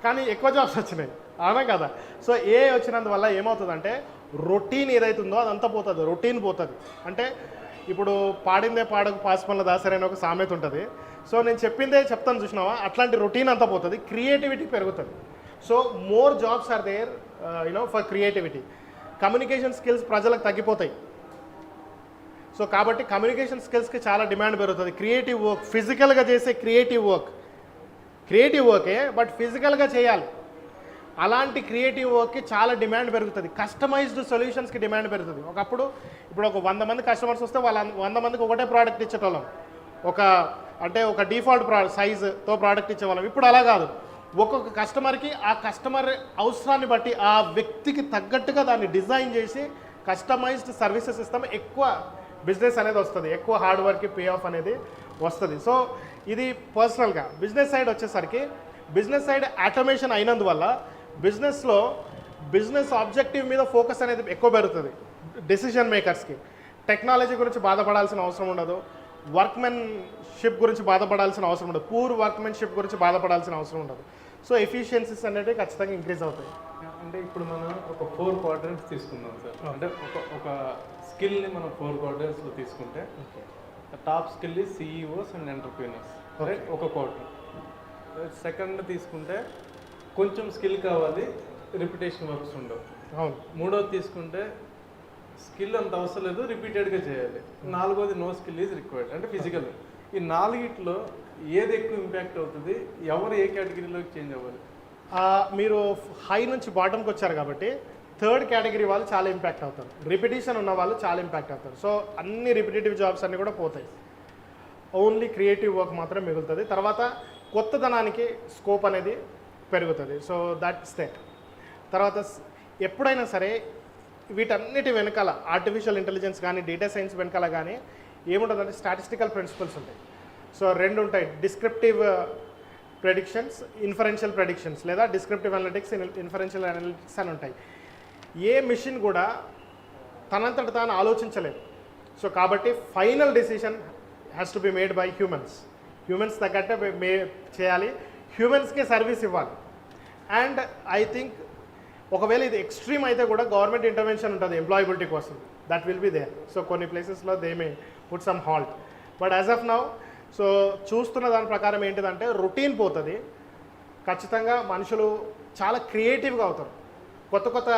కానీ ఎక్కువ జాబ్స్ వచ్చినాయి, అవునా కదా? సో ఏఐ వచ్చినందువల్ల ఏమవుతుందంటే రొటీన్ ఏదైతుందో అదంతా పోతుంది, రొటీన్ పోతుంది. అంటే ఇప్పుడు పాడిందే పాడకు పాసిపల్ల దాసరి అనే ఒక సామెత ఉంటుంది. సో నేను చెప్పిందే చెప్తాను చూసినావా, అట్లాంటి రొటీన్ అంతా పోతుంది, క్రియేటివిటీ పెరుగుతుంది. So more jobs are there for creativity. Communication skills ప్రజలకు తగ్గిపోతాయి. సో కాబట్టి కమ్యూనికేషన్ స్కిల్స్కి చాలా డిమాండ్ పెరుగుతుంది. క్రియేటివ్ వర్క్, ఫిజికల్గా చేసే క్రియేటివ్ వర్కే, బట్ ఫిజికల్గా చేయాలి. అలాంటి క్రియేటివ్ వర్క్కి చాలా డిమాండ్ పెరుగుతుంది. కస్టమైజ్డ్ సొల్యూషన్స్కి డిమాండ్ పెరుగుతుంది. ఇప్పుడు ఒక 100 మంది కస్టమర్స్ వస్తే వాళ్ళ 100 మందికి ఒకటే ప్రోడక్ట్ ఇచ్చేటోళ్ళం, ఒక డిఫాల్ట్ సైజుతో ప్రోడక్ట్ ఇచ్చేవాళ్ళం. ఇప్పుడు అలా కాదు, ఒక్కొక్క కస్టమర్కి ఆ కస్టమర్ అవసరాన్ని బట్టి ఆ వ్యక్తికి తగ్గట్టుగా దాన్ని డిజైన్ చేసి కస్టమైజ్డ్ సర్వీసెస్ ఇస్తాం. ఎక్కువ బిజినెస్ అనేది వస్తుంది, ఎక్కువ హార్డ్ వర్క్కి పే ఆఫ్ అనేది వస్తుంది. సో ఇది పర్సనల్గా. బిజినెస్ సైడ్ వచ్చేసరికి బిజినెస్ సైడ్ ఆటోమేషన్ అయినందువల్ల బిజినెస్ ఆబ్జెక్టివ్ మీద ఫోకస్ అనేది ఎక్కువ పెరుగుతుంది డెసిషన్ మేకర్స్కి. టెక్నాలజీ గురించి బాధపడాల్సిన అవసరం ఉండదు, వర్క్మెన్షిప్ గురించి బాధపడాల్సిన అవసరం ఉండదు, పూర్ వర్క్మెన్షిప్ గురించి బాధపడాల్సిన అవసరం ఉండదు. సో ఎఫిషియన్సీస్ అనేవి ఖచ్చితంగా ఇంక్రీజ్ అవుతాయి. అంటే ఇప్పుడు మనం ఒక 4 క్వాడ్రంట్స్ తీసుకుందాం సార్. అంటే ఒక స్కిల్ని మనం 4 క్వాడ్రంట్స్లో తీసుకుంటే టాప్ స్కిల్ ఈ సిఇఓస్ అండ్ ఎంటర్ప్రీనర్స్, రైట్, ఒక క్వార్టర్. సెకండ్ తీసుకుంటే కొంచెం స్కిల్ కావాలి, రిపిటేషన్ వర్క్స్ ఉండవు. అవును. మూడోది తీసుకుంటే స్కిల్ అంత అవసరం లేదు, రిపీటెడ్గా చేయాలి. నాలుగోది నో స్కిల్ ఈజ్ రిక్వైర్డ్, అంటే ఫిజికల్. ఈ నాలుగిట్లో ఏది ఎక్కువ ఇంపాక్ట్ అవుతుంది, ఎవరు ఏ కేటగిరీలోకి చేంజ్ అవ్వాలి? మీరు హై నుంచి బాటమ్కి వచ్చారు కాబట్టి థర్డ్ కేటగిరీ వాళ్ళు చాలా ఇంపాక్ట్ అవుతారు, రిపిటేషన్ ఉన్న వాళ్ళు చాలా ఇంపాక్ట్ అవుతారు. సో అన్ని రిపిటేటివ్ జాబ్స్ అన్నీ కూడా పోతాయి, ఓన్లీ క్రియేటివ్ వర్క్ మాత్రం మిగులుతుంది. తర్వాత కొత్తదనానికి స్కోప్ అనేది పెరుగుతుంది. So that's that. తర్వాత ఎప్పుడైనా సరే వీటన్నిటి వెనకాల ఆర్టిఫిషియల్ ఇంటెలిజెన్స్ కానీ, డేటా సైన్స్ వెనకాల కానీ ఏముంటుందంటే స్టాటిస్టికల్ ప్రిన్సిపల్స్ ఉంటాయి. సో 2 ఉంటాయి, డిస్క్రిప్టివ్ ప్రెడిక్షన్స్, ఇన్ఫరెన్షియల్ ప్రెడిక్షన్స్, లేదా డిస్క్రిప్టివ్ అనలిటిక్స్, ఇన్ఫరెన్షియల్ అనలిటిక్స్ అని ఉంటాయి. ఏ మిషన్ కూడా తనంతట తాను ఆలోచించలేదు. సో కాబట్టి final decision has to be made by humans తగ్గట్టే చేయాలి, హ్యూమన్స్కే సర్వీస్ ఇవ్వాలి. అండ్ ఐ థింక్ ఒకవేళ ఇది ఎక్స్ట్రీమ్ అయితే కూడా గవర్నమెంట్ ఇంటర్వెన్షన్ ఉంటుంది ఎంప్లాయబిలిటీ కోసం, that will be there. So కొన్ని ప్లేసెస్లో they may put some halt. But as of now so చూస్తున్న దాని ప్రకారం ఏంటిదంటే రొటీన్ పోతుంది. ఖచ్చితంగా మనుషులు చాలా క్రియేటివ్గా అవుతారు కొత్త కొత్త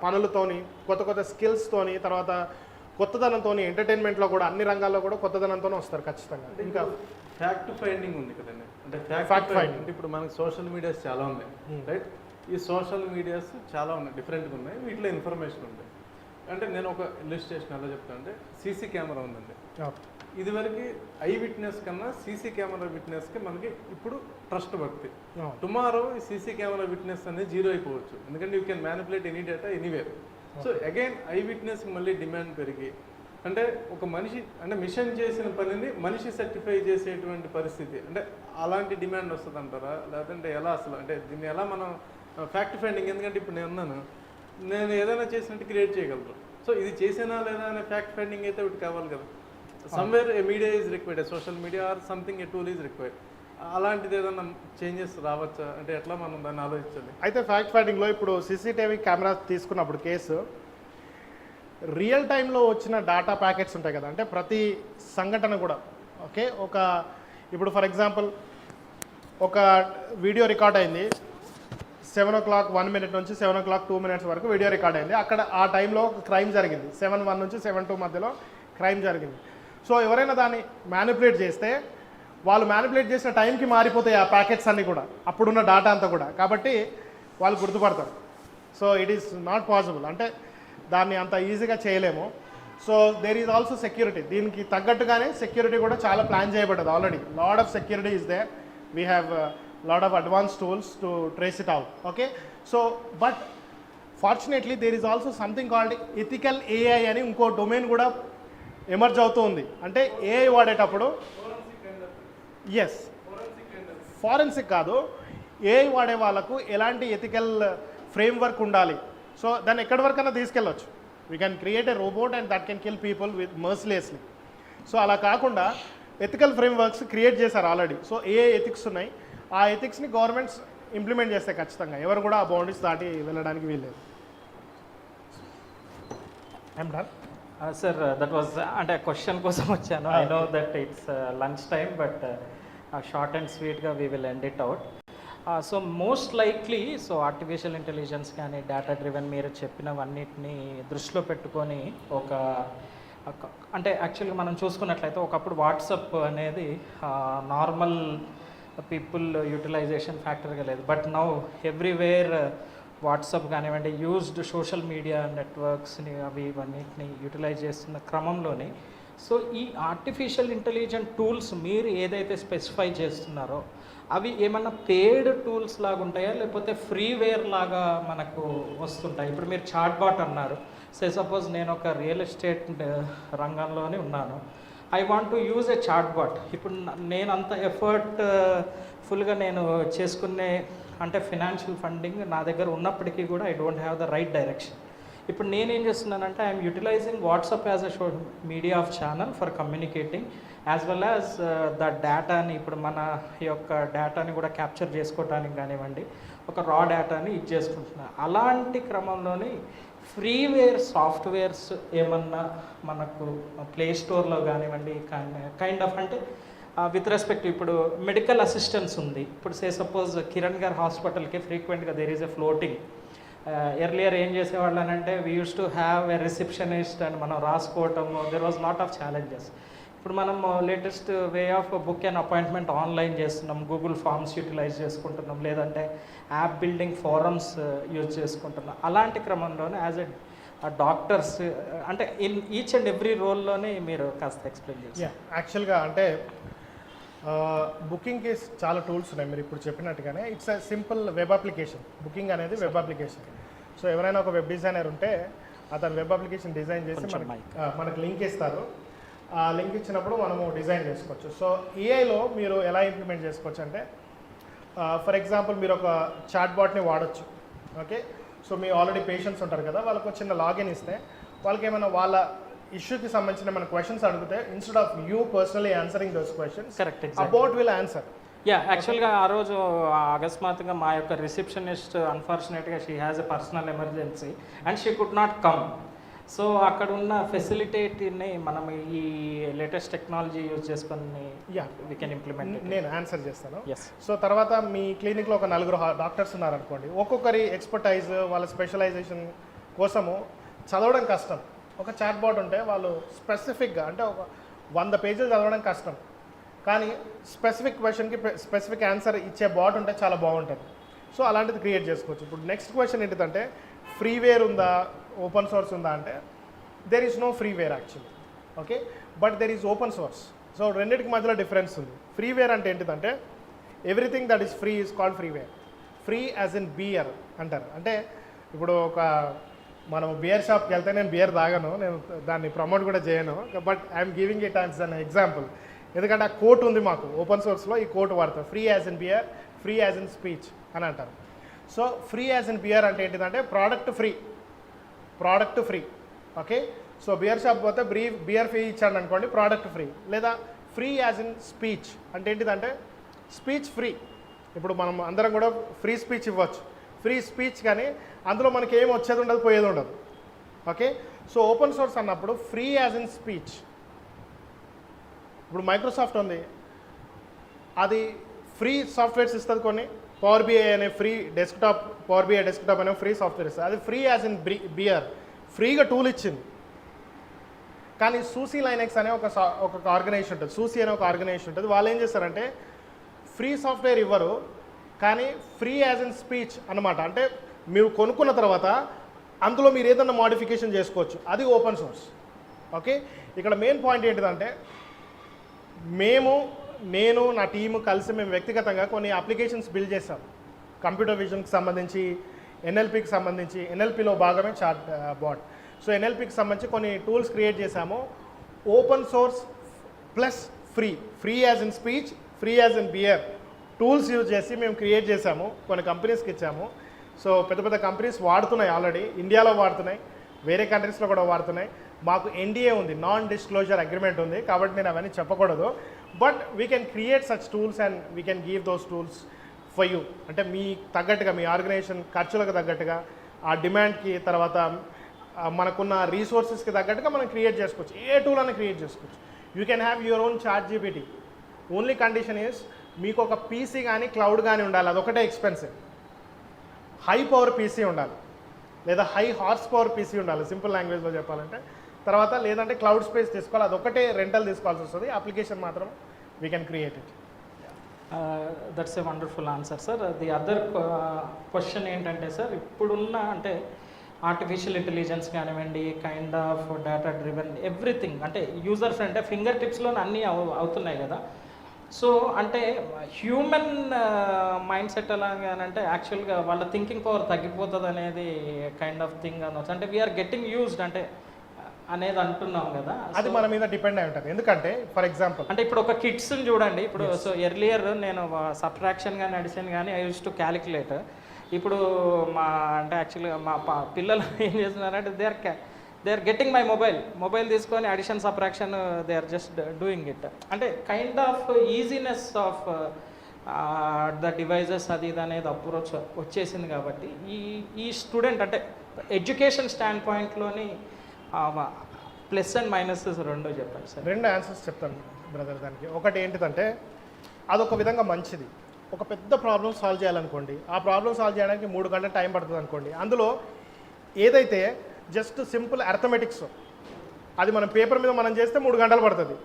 పనులతోని, కొత్త కొత్త స్కిల్స్తోని, తర్వాత కొత్తదనంతో, ఎంటర్టైన్మెంట్లో కూడా అన్ని రంగాల్లో కూడా కొత్తదనంతోనే వస్తారు ఖచ్చితంగా. ఇంకా ఫ్యాక్ట్ ఫైండింగ్ ఉంది కదండి, అంటే Fact ఫ్యాక్ట్ finding. ఫైండింగ్ అంటే ఇప్పుడు మనకి సోషల్ మీడియాస్ చాలా ఉన్నాయి, రైట్? ఈ సోషల్ మీడియాస్ చాలా ఉన్నాయి, డిఫరెంట్గా ఉన్నాయి, వీటిలో ఇన్ఫర్మేషన్ ఉంది. అంటే నేను ఒక ఇల్లుస్ట్రేషన్ ఎలా చెప్తాను అంటే, సీసీ కెమెరా ఉందండి. ఇదివరకు ఐ విట్నెస్ కన్నా సీసీ కెమెరా విట్నెస్కి మనకి ఇప్పుడు ట్రస్ట్ భక్తి. టుమారో ఈ సీసీ కెమెరా విట్నెస్ అనేది జీరో అయిపోవచ్చు, ఎందుకంటే you can manipulate any data anywhere. So again eye విట్నెస్కి మళ్ళీ డిమాండ్ పెరిగి, అంటే ఒక మనిషి అంటే మిషన్ చేసిన పనిని మనిషి సర్టిఫై చేసేటువంటి పరిస్థితి, అంటే అలాంటి డిమాండ్ వస్తుంది అంటారా? లేదంటే ఎలా అసలు అంటే దీన్ని ఎలా మనం ఫ్యాక్ట్ ఫైండింగ్, ఎందుకంటే ఇప్పుడు నేను ఉన్నాను, నేను ఏదైనా చేసినట్టు క్రియేట్ చేయగలరు. సో ఇది చేసినా లేదా అనే ఫ్యాక్ట్ ఫైండింగ్ అయితే ఒకటి కావాలి కదా. Somewhere A media is required, social media or something A tool is required. అలాంటిది ఏదైనా చేంజెస్ రావచ్చా, అంటే ఎట్లా మనం దాన్ని ఆలోచించాలి? అయితే ఫ్యాక్ట్ ఫైండింగ్లో ఇప్పుడు సీసీటీవీ కెమెరా తీసుకున్నప్పుడు కేసు రియల్ టైంలో వచ్చిన డేటా ప్యాకెట్స్ ఉంటాయి కదా, అంటే ప్రతి సంఘటన కూడా ఓకే. ఇప్పుడు ఫర్ ఎగ్జాంపుల్ ఒక వీడియో రికార్డ్ అయింది 7:01 నుంచి 7:02 వరకు వీడియో రికార్డ్ అయింది. అక్కడ ఆ టైంలో ఒక క్రైమ్ జరిగింది, 7:01 నుంచి 7:02 మధ్యలో క్రైమ్ జరిగింది. సో ఎవరైనా దాన్ని మ్యానిపులేట్ చేస్తే వాళ్ళు మ్యానిపులేట్ చేసిన టైంకి మారిపోతాయి ఆ ప్యాకెట్స్ అన్నీ కూడా, అప్పుడున్న డేటా అంతా కూడా. కాబట్టి వాళ్ళు గుర్తుపడతారు. So it is not possible, అంటే దాన్ని అంత ఈజీగా చేయలేము. So there is also security, దీనికి తగ్గట్టుగానే సెక్యూరిటీ కూడా చాలా ప్లాన్ చేయబడ్డది already. Lot of security is there, we have lot of advance tools to trace it out. Okay, so but fortunately there is also something called ethical AI అని ఇంకో డొమైన్ కూడా ఎమర్జ్ అవుతూ ఉంది. అంటే ఏఐ వాడేటప్పుడు ఎస్ ఫారెన్సిక్ కాదు, ఏఐ వాడే వాళ్ళకు ఎలాంటి ఎథికల్ ఫ్రేమ్వర్క్ ఉండాలి, సో దాన్ని ఎక్కడి వరకైనా తీసుకెళ్ళొచ్చు. We can create a robot and that can kill people with mercilessly. So అలా కాకుండా ఎథికల్ ఫ్రేమ్వర్క్స్ క్రియేట్ చేశారు ఆల్రెడీ. సో ఏ ఎథిక్స్ ఉన్నాయి, ఆ ఎథిక్స్ని గవర్నమెంట్స్ ఇంప్లిమెంట్ చేస్తే ఖచ్చితంగా ఎవరు కూడా ఆ బౌండరీస్ దాటి వెళ్ళడానికి వీల్లేదు. I'm done. Sir that was అంటే క్వశ్చన్ కోసం వచ్చాను. I know that it's lunch time, but short and స్వీట్గా we will end it out. So most likely so artificial intelligence కానీ డేటా డ్రివెన్ మీరు చెప్పినవన్నిటిని దృష్టిలో పెట్టుకొని అంటే యాక్చువల్గా మనం చూసుకున్నట్లయితే ఒకప్పుడు వాట్సాప్ అనేది నార్మల్ పీపుల్ యూటిలైజేషన్ ఫ్యాక్టర్గా లేదు, బట్ నౌ ఎవ్రీవేర్ వాట్సాప్ కానివ్వండి, యూజ్డ్ సోషల్ మీడియా నెట్వర్క్స్ని అవి ఇవన్నిటిని యూటిలైజ్ చేస్తున్న క్రమంలోని సో ఈ ఆర్టిఫిషియల్ ఇంటెలిజెంట్ టూల్స్ మీరు ఏదైతే స్పెసిఫై చేస్తున్నారో అవి ఏమన్నా పెయిడ్ టూల్స్ లాగా ఉంటాయా, లేకపోతే ఫ్రీవేర్ లాగా మనకు వస్తుంటాయి? ఇప్పుడు మీరు చాట్ బాట్ అన్నారు, సపోజ్ నేను ఒక రియల్ ఎస్టేట్ రంగంలోనే ఉన్నాను, I want to use a chatbot. ఇప్పుడు నేను అంత ఎఫర్ట్ ఫుల్గా నేను చేసుకునే అంటే ఫినాన్షియల్ ఫండింగ్ నా దగ్గర ఉన్నప్పటికీ కూడా I don't have the right direction. ఇప్పుడు నేనేం చేస్తున్నానంటే I'm utilising WhatsApp as a media of channel for communicating as well as the డేటాని, ఇప్పుడు మన యొక్క డేటాని కూడా క్యాప్చర్ చేసుకోవడానికి కానివ్వండి, ఒక రా డేటాని ఇది చేసుకుంటున్నాను. అలాంటి క్రమంలోని ఫ్రీవేర్ సాఫ్ట్వేర్స్ ఏమన్నా మనకు ప్లే స్టోర్లో కానివ్వండి కైండ్ ఆఫ్ అంటే విత్ రెస్పెక్ట్ ఇప్పుడు మెడికల్ అసిస్టెన్స్ ఉంది. ఇప్పుడు సపోజ్ కిరణ్ గారి హాస్పిటల్కి ఫ్రీక్వెంట్గా there is a floating. Earlier ఏం చేసేవాళ్ళు అని అంటే we use to have a receptionist and మనం రాసుకోవటము, there was lot of challenges. ఇప్పుడు మనం latest way of book and appointment online చేస్తున్నాం, గూగుల్ ఫార్మ్స్ యూటిలైజ్ చేసుకుంటున్నాం, లేదంటే యాప్ బిల్డింగ్ ఫోరమ్స్ యూజ్ చేసుకుంటున్నాం. అలాంటి క్రమంలోనే యాజ్ ఎ డాక్టర్స్ అంటే ఇన్ ఈచ్ అండ్ ఎవ్రీ రోల్లోనే మీరు కాస్త ఎక్స్ప్లెయిన్ చేస్తారు. యాక్చువల్గా అంటే బుకింగ్కి చాలా టూల్స్ ఉన్నాయి. మీరు ఇప్పుడు చెప్పినట్టుగానే it's a simple web application. Booking అనేది వెబ్ అప్లికేషన్. సో ఎవరైనా ఒక వెబ్ డిజైనర్ ఉంటే అతను వెబ్ అప్లికేషన్ డిజైన్ చేసి మనకు లింక్ ఇస్తారు. ఆ లింక్ ఇచ్చినప్పుడు మనము డిజైన్ చేసుకోవచ్చు. సో ఏఐలో మీరు ఎలా ఇంప్లిమెంట్ చేసుకోవచ్చు అంటే ఫర్ ఎగ్జాంపుల్ మీరు ఒక చాట్ బాట్ని వాడచ్చు. ఓకే, సో మీ ఆల్రెడీ పేషెంట్స్ ఉంటారు కదా, వాళ్ళకు చిన్న లాగిన్ ఇస్తే వాళ్ళకి ఏమైనా వాళ్ళ ఇష్యూకి సంబంధించిన మన క్వశ్చన్స్ అడిగితే instead of you personally answering those questions, ఆ బాట్ విల్ ఆన్సర్. యాక్చువల్గా ఆ రోజు అకస్మాత్తుగా మా యొక్క రిసెప్షనిస్ట్ అన్ఫార్చునేట్గా she has a personal emergency and she could not come. So అక్కడ ఉన్న ఫెసిలిటేట్ని మనం ఈ లేటెస్ట్ టెక్నాలజీ యూజ్ చేసుకొని వీ కెన్ ఇంప్లిమెంట్. నేను ఆన్సర్ చేస్తాను. ఎస్. సో తర్వాత మీ క్లినిక్లో ఒక 4 డాక్టర్స్ ఉన్నారనుకోండి, ఒక్కొక్కరి ఎక్స్పర్టైజ్ వాళ్ళ స్పెషలైజేషన్ కోసము చదవడం కష్టం. ఒక చాట్ బాట్ ఉంటే వాళ్ళు స్పెసిఫిక్గా అంటే ఒక 100 పేజీలు చదవడం కష్టం, కానీ స్పెసిఫిక్ క్వశ్చన్కి స్పెసిఫిక్ ఆన్సర్ ఇచ్చే బాట్ ఉంటే చాలా బాగుంటుంది. సో అలాంటిది క్రియేట్ చేసుకోవచ్చు. ఇప్పుడు నెక్స్ట్ క్వశ్చన్ ఏంటిదంటే ఫ్రీవేర్ ఉందా ఓపెన్ సోర్స్ ఉందా అంటే there is no freeware actually, okay, but there is open source. So రెండింటికి మధ్యలో డిఫరెన్స్ ఉంది. ఫ్రీవేర్ అంటే ఏంటిదంటే everything that is free is called freeware. Free as in beer అంటారు. అంటే ఇప్పుడు ఒక మనం బియర్ షాప్కి వెళ్తే నేను బియర్ తాగను, నేను దాన్ని ప్రమోట్ కూడా చేయను, but I'm giving it as an example. ఎందుకంటే ఆ కోట్ ఉంది మాకు ఓపెన్ సోర్స్లో, ఈ కోట్ వాడతాం. Free as in beer, free as in speech అని అంటారు. So free as in beer అంటే ఏంటిదంటే product free, okay. So beer shop పోతే బియర్ ఫ్రీ ఇచ్చాడు అనుకోండి, ప్రోడక్ట్ ఫ్రీ. లేదా ఫ్రీ యాజ్ ఇన్ స్పీచ్ అంటే ఏంటిదంటే స్పీచ్ ఫ్రీ. ఇప్పుడు మనం అందరం కూడా ఫ్రీ స్పీచ్ ఇవ్వచ్చు, ఫ్రీ స్పీచ్, కానీ అందులో మనకి ఏం వచ్చేది ఉండదు, పోయేది ఉండదు, ఓకే. సో ఓపెన్ సోర్స్ అన్నప్పుడు ఫ్రీ యాజ్ ఇన్ స్పీచ్. ఇప్పుడు మైక్రోసాఫ్ట్ ఉంది, అది ఫ్రీ సాఫ్ట్వేర్స్ ఇస్తుంది కొన్ని. పవర్ బిఐ అనే free desktop, Power BI desktop అనే ఫ్రీ సాఫ్ట్వేర్ ఇస్తుంది, అది ఫ్రీ యాజ్ ఇన్ బియర్, ఫ్రీగా టూల్ ఇచ్చింది. కానీ సూసీ లైనెక్స్ అనే ఒక ఆర్గనైజేషన్ ఉంటుంది, సూసీ అనే ఒక ఆర్గనైజేషన్ ఉంటుంది. వాళ్ళు ఏం చేస్తారంటే ఫ్రీ సాఫ్ట్వేర్ ఇవ్వరు, కానీ ఫ్రీ యాజ్ ఇన్ స్పీచ్ అనమాట. అంటే మీరు కొనుక్కున్న తర్వాత అందులో మీరు ఏదన్నా మోడిఫికేషన్ చేసుకోవచ్చు, అది ఓపెన్ సోర్స్, ఓకే. ఇక్కడ మెయిన్ పాయింట్ ఏంటిదంటే నేను నా టీము కలిసి మేము వ్యక్తిగతంగా కొన్ని అప్లికేషన్స్ బిల్డ్ చేస్తాం. కంప్యూటర్ విజన్కి సంబంధించి, ఎన్ఎల్పికి సంబంధించి, ఎన్ఎల్పిలో భాగమే చాట్ బాట్. సో ఎన్ఎల్పికి సంబంధించి కొన్ని టూల్స్ క్రియేట్ చేశాము. Open source plus free as in speech, free as in beer tools use చేసి మేము క్రియేట్ చేశాము, కొన్ని కంపెనీస్కి ఇచ్చాము. సో పెద్ద పెద్ద కంపెనీస్ వాడుతున్నాయి, ఆల్రెడీ ఇండియాలో వాడుతున్నాయి, వేరే కంట్రీస్లో కూడా వాడుతున్నాయి. మాకు ఎన్డీఏ ఉంది, నాన్ డిస్క్లోజర్ అగ్రిమెంట్ ఉంది, కాబట్టి నేను అవన్నీ చెప్పకూడదు. But we can create such tools and we can give those tools for you. అంటే మీ తగ్గట్టుగా, మీ ఆర్గనైజేషన్ ఖర్చులకు తగ్గట్టుగా, ఆ డిమాండ్కి, తర్వాత మనకున్న రీసోర్సెస్కి తగ్గట్టుగా మనం క్రియేట్ చేసుకోవచ్చు. ఏ టూల్ అని క్రియేట్ చేసుకోవచ్చు. You can have your own ChatGPT. Only condition is మీకు ఒక పీసీ కానీ క్లౌడ్ కానీ ఉండాలి, అదొకటే ఎక్స్పెన్సివ్. హై పవర్ పీసీ ఉండాలి, లేదా హై హార్స్ పవర్ పీసీ ఉండాలి, సింపుల్ లాంగ్వేజ్లో చెప్పాలంటే. తర్వాత లేదంటే క్లౌడ్ స్పేస్ తీసుకోవాలి, అదొకటే రెంటల్ తీసుకోవాల్సి వస్తుంది. అప్లికేషన్ మాత్రం we can create it. That's a wonderful answer sir. The other question ఏంటంటే సార్, ఇప్పుడున్న అంటే ఆర్టిఫిషియల్ ఇంటెలిజెన్స్ కానివ్వండి, kind of data driven everything, అంటే యూజర్ ఫ్రెండ్, అంటే ఫింగర్ టిప్స్లో అన్నీ అవుతున్నాయి కదా. సో అంటే హ్యూమన్ మైండ్ సెట్ ఎలాగనంటే యాక్చువల్గా వాళ్ళ థింకింగ్ పవర్ తగ్గిపోతుంది అనేది కైండ్ ఆఫ్ థింగ్ అనవచ్చు. అంటే వీఆర్ గెట్టింగ్ యూజ్డ్ అంటే అనేది అంటున్నాం కదా, అది మన మీద డిపెండ్ అయి ఉంటుంది. ఎందుకంటే ఫర్ ఎగ్జాంపుల్ అంటే ఇప్పుడు ఒక కిడ్స్ని చూడండి, ఇప్పుడు సో ఎర్లియర్ నేను సబ్ట్రాక్షన్ కానీ అడిషన్ కానీ ఐ యూస్ టు క్యాలిక్యులేట్. ఇప్పుడు మా అంటే యాక్చువల్గా మా పిల్లలు ఏం చేస్తున్నారంటే they are getting my mobile తీసుకొని addition subtraction they are just doing it. అంటే kind of easiness of the devices అది ఇది అనేది అప్రోచ్ వచ్చేసింది. కాబట్టి ఈ స్టూడెంట్ అంటే ఎడ్యుకేషన్ స్టాండ్ పాయింట్లోని ప్లస్ అండ్ మైనసెస్ రెండు చెప్పండి సార్. 2 ఆన్సర్స్ చెప్తాను బ్రదర్ దానికి. ఒకటి ఏంటిదంటే అదొక విధంగా మంచిది. ఒక పెద్ద ప్రాబ్లమ్ సాల్వ్ చేయాలనుకోండి, ఆ ప్రాబ్లమ్ సాల్వ్ చేయడానికి 3 గంటల టైం పడుతుంది అనుకోండి. అందులో ఏదైతే జస్ట్ సింపుల్ అర్థమెటిక్స్, అది మనం పేపర్ మీద మనం చేస్తే 3 గంటలు పడుతుంది.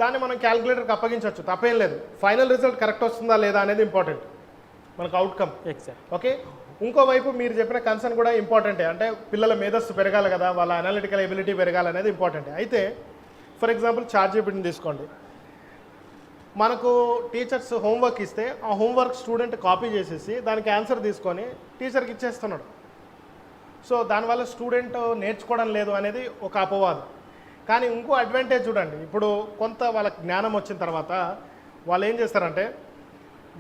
దాన్ని మనం క్యాలిక్యులేటర్కి అప్పగించవచ్చు, తప్పేం లేదు. ఫైనల్ రిజల్ట్ కరెక్ట్ వస్తుందా లేదా అనేది ఇంపార్టెంట్, మనకు అవుట్కమ్. ఎగ్జాక్ట్. ఓకే. ఇంకోవైపు మీరు చెప్పిన కన్సర్న్ కూడా ఇంపార్టెంటే. అంటే పిల్లల మేధస్సు పెరగాలి కదా, వాళ్ళ అనలిటికల్ ఎబిలిటీ పెరగాలి అనేది ఇంపార్టెంటే. అయితే ఫర్ ఎగ్జాంపుల్ చాట్ జీపీటీని తీసుకోండి. మనకు టీచర్స్ హోంవర్క్ ఇస్తే ఆ హోంవర్క్ స్టూడెంట్ కాపీ చేసేసి దానికి ఆన్సర్ తీసుకొని టీచర్కి ఇచ్చేస్తున్నాడు. సో దానివల్ల స్టూడెంట్ నేర్చుకోవడం లేదు అనేది ఒక అపవాదం. కానీ ఇంకో అడ్వాంటేజ్ చూడండి, ఇప్పుడు కొంత వాళ్ళకి జ్ఞానం వచ్చిన తర్వాత వాళ్ళు ఏం చేస్తారంటే,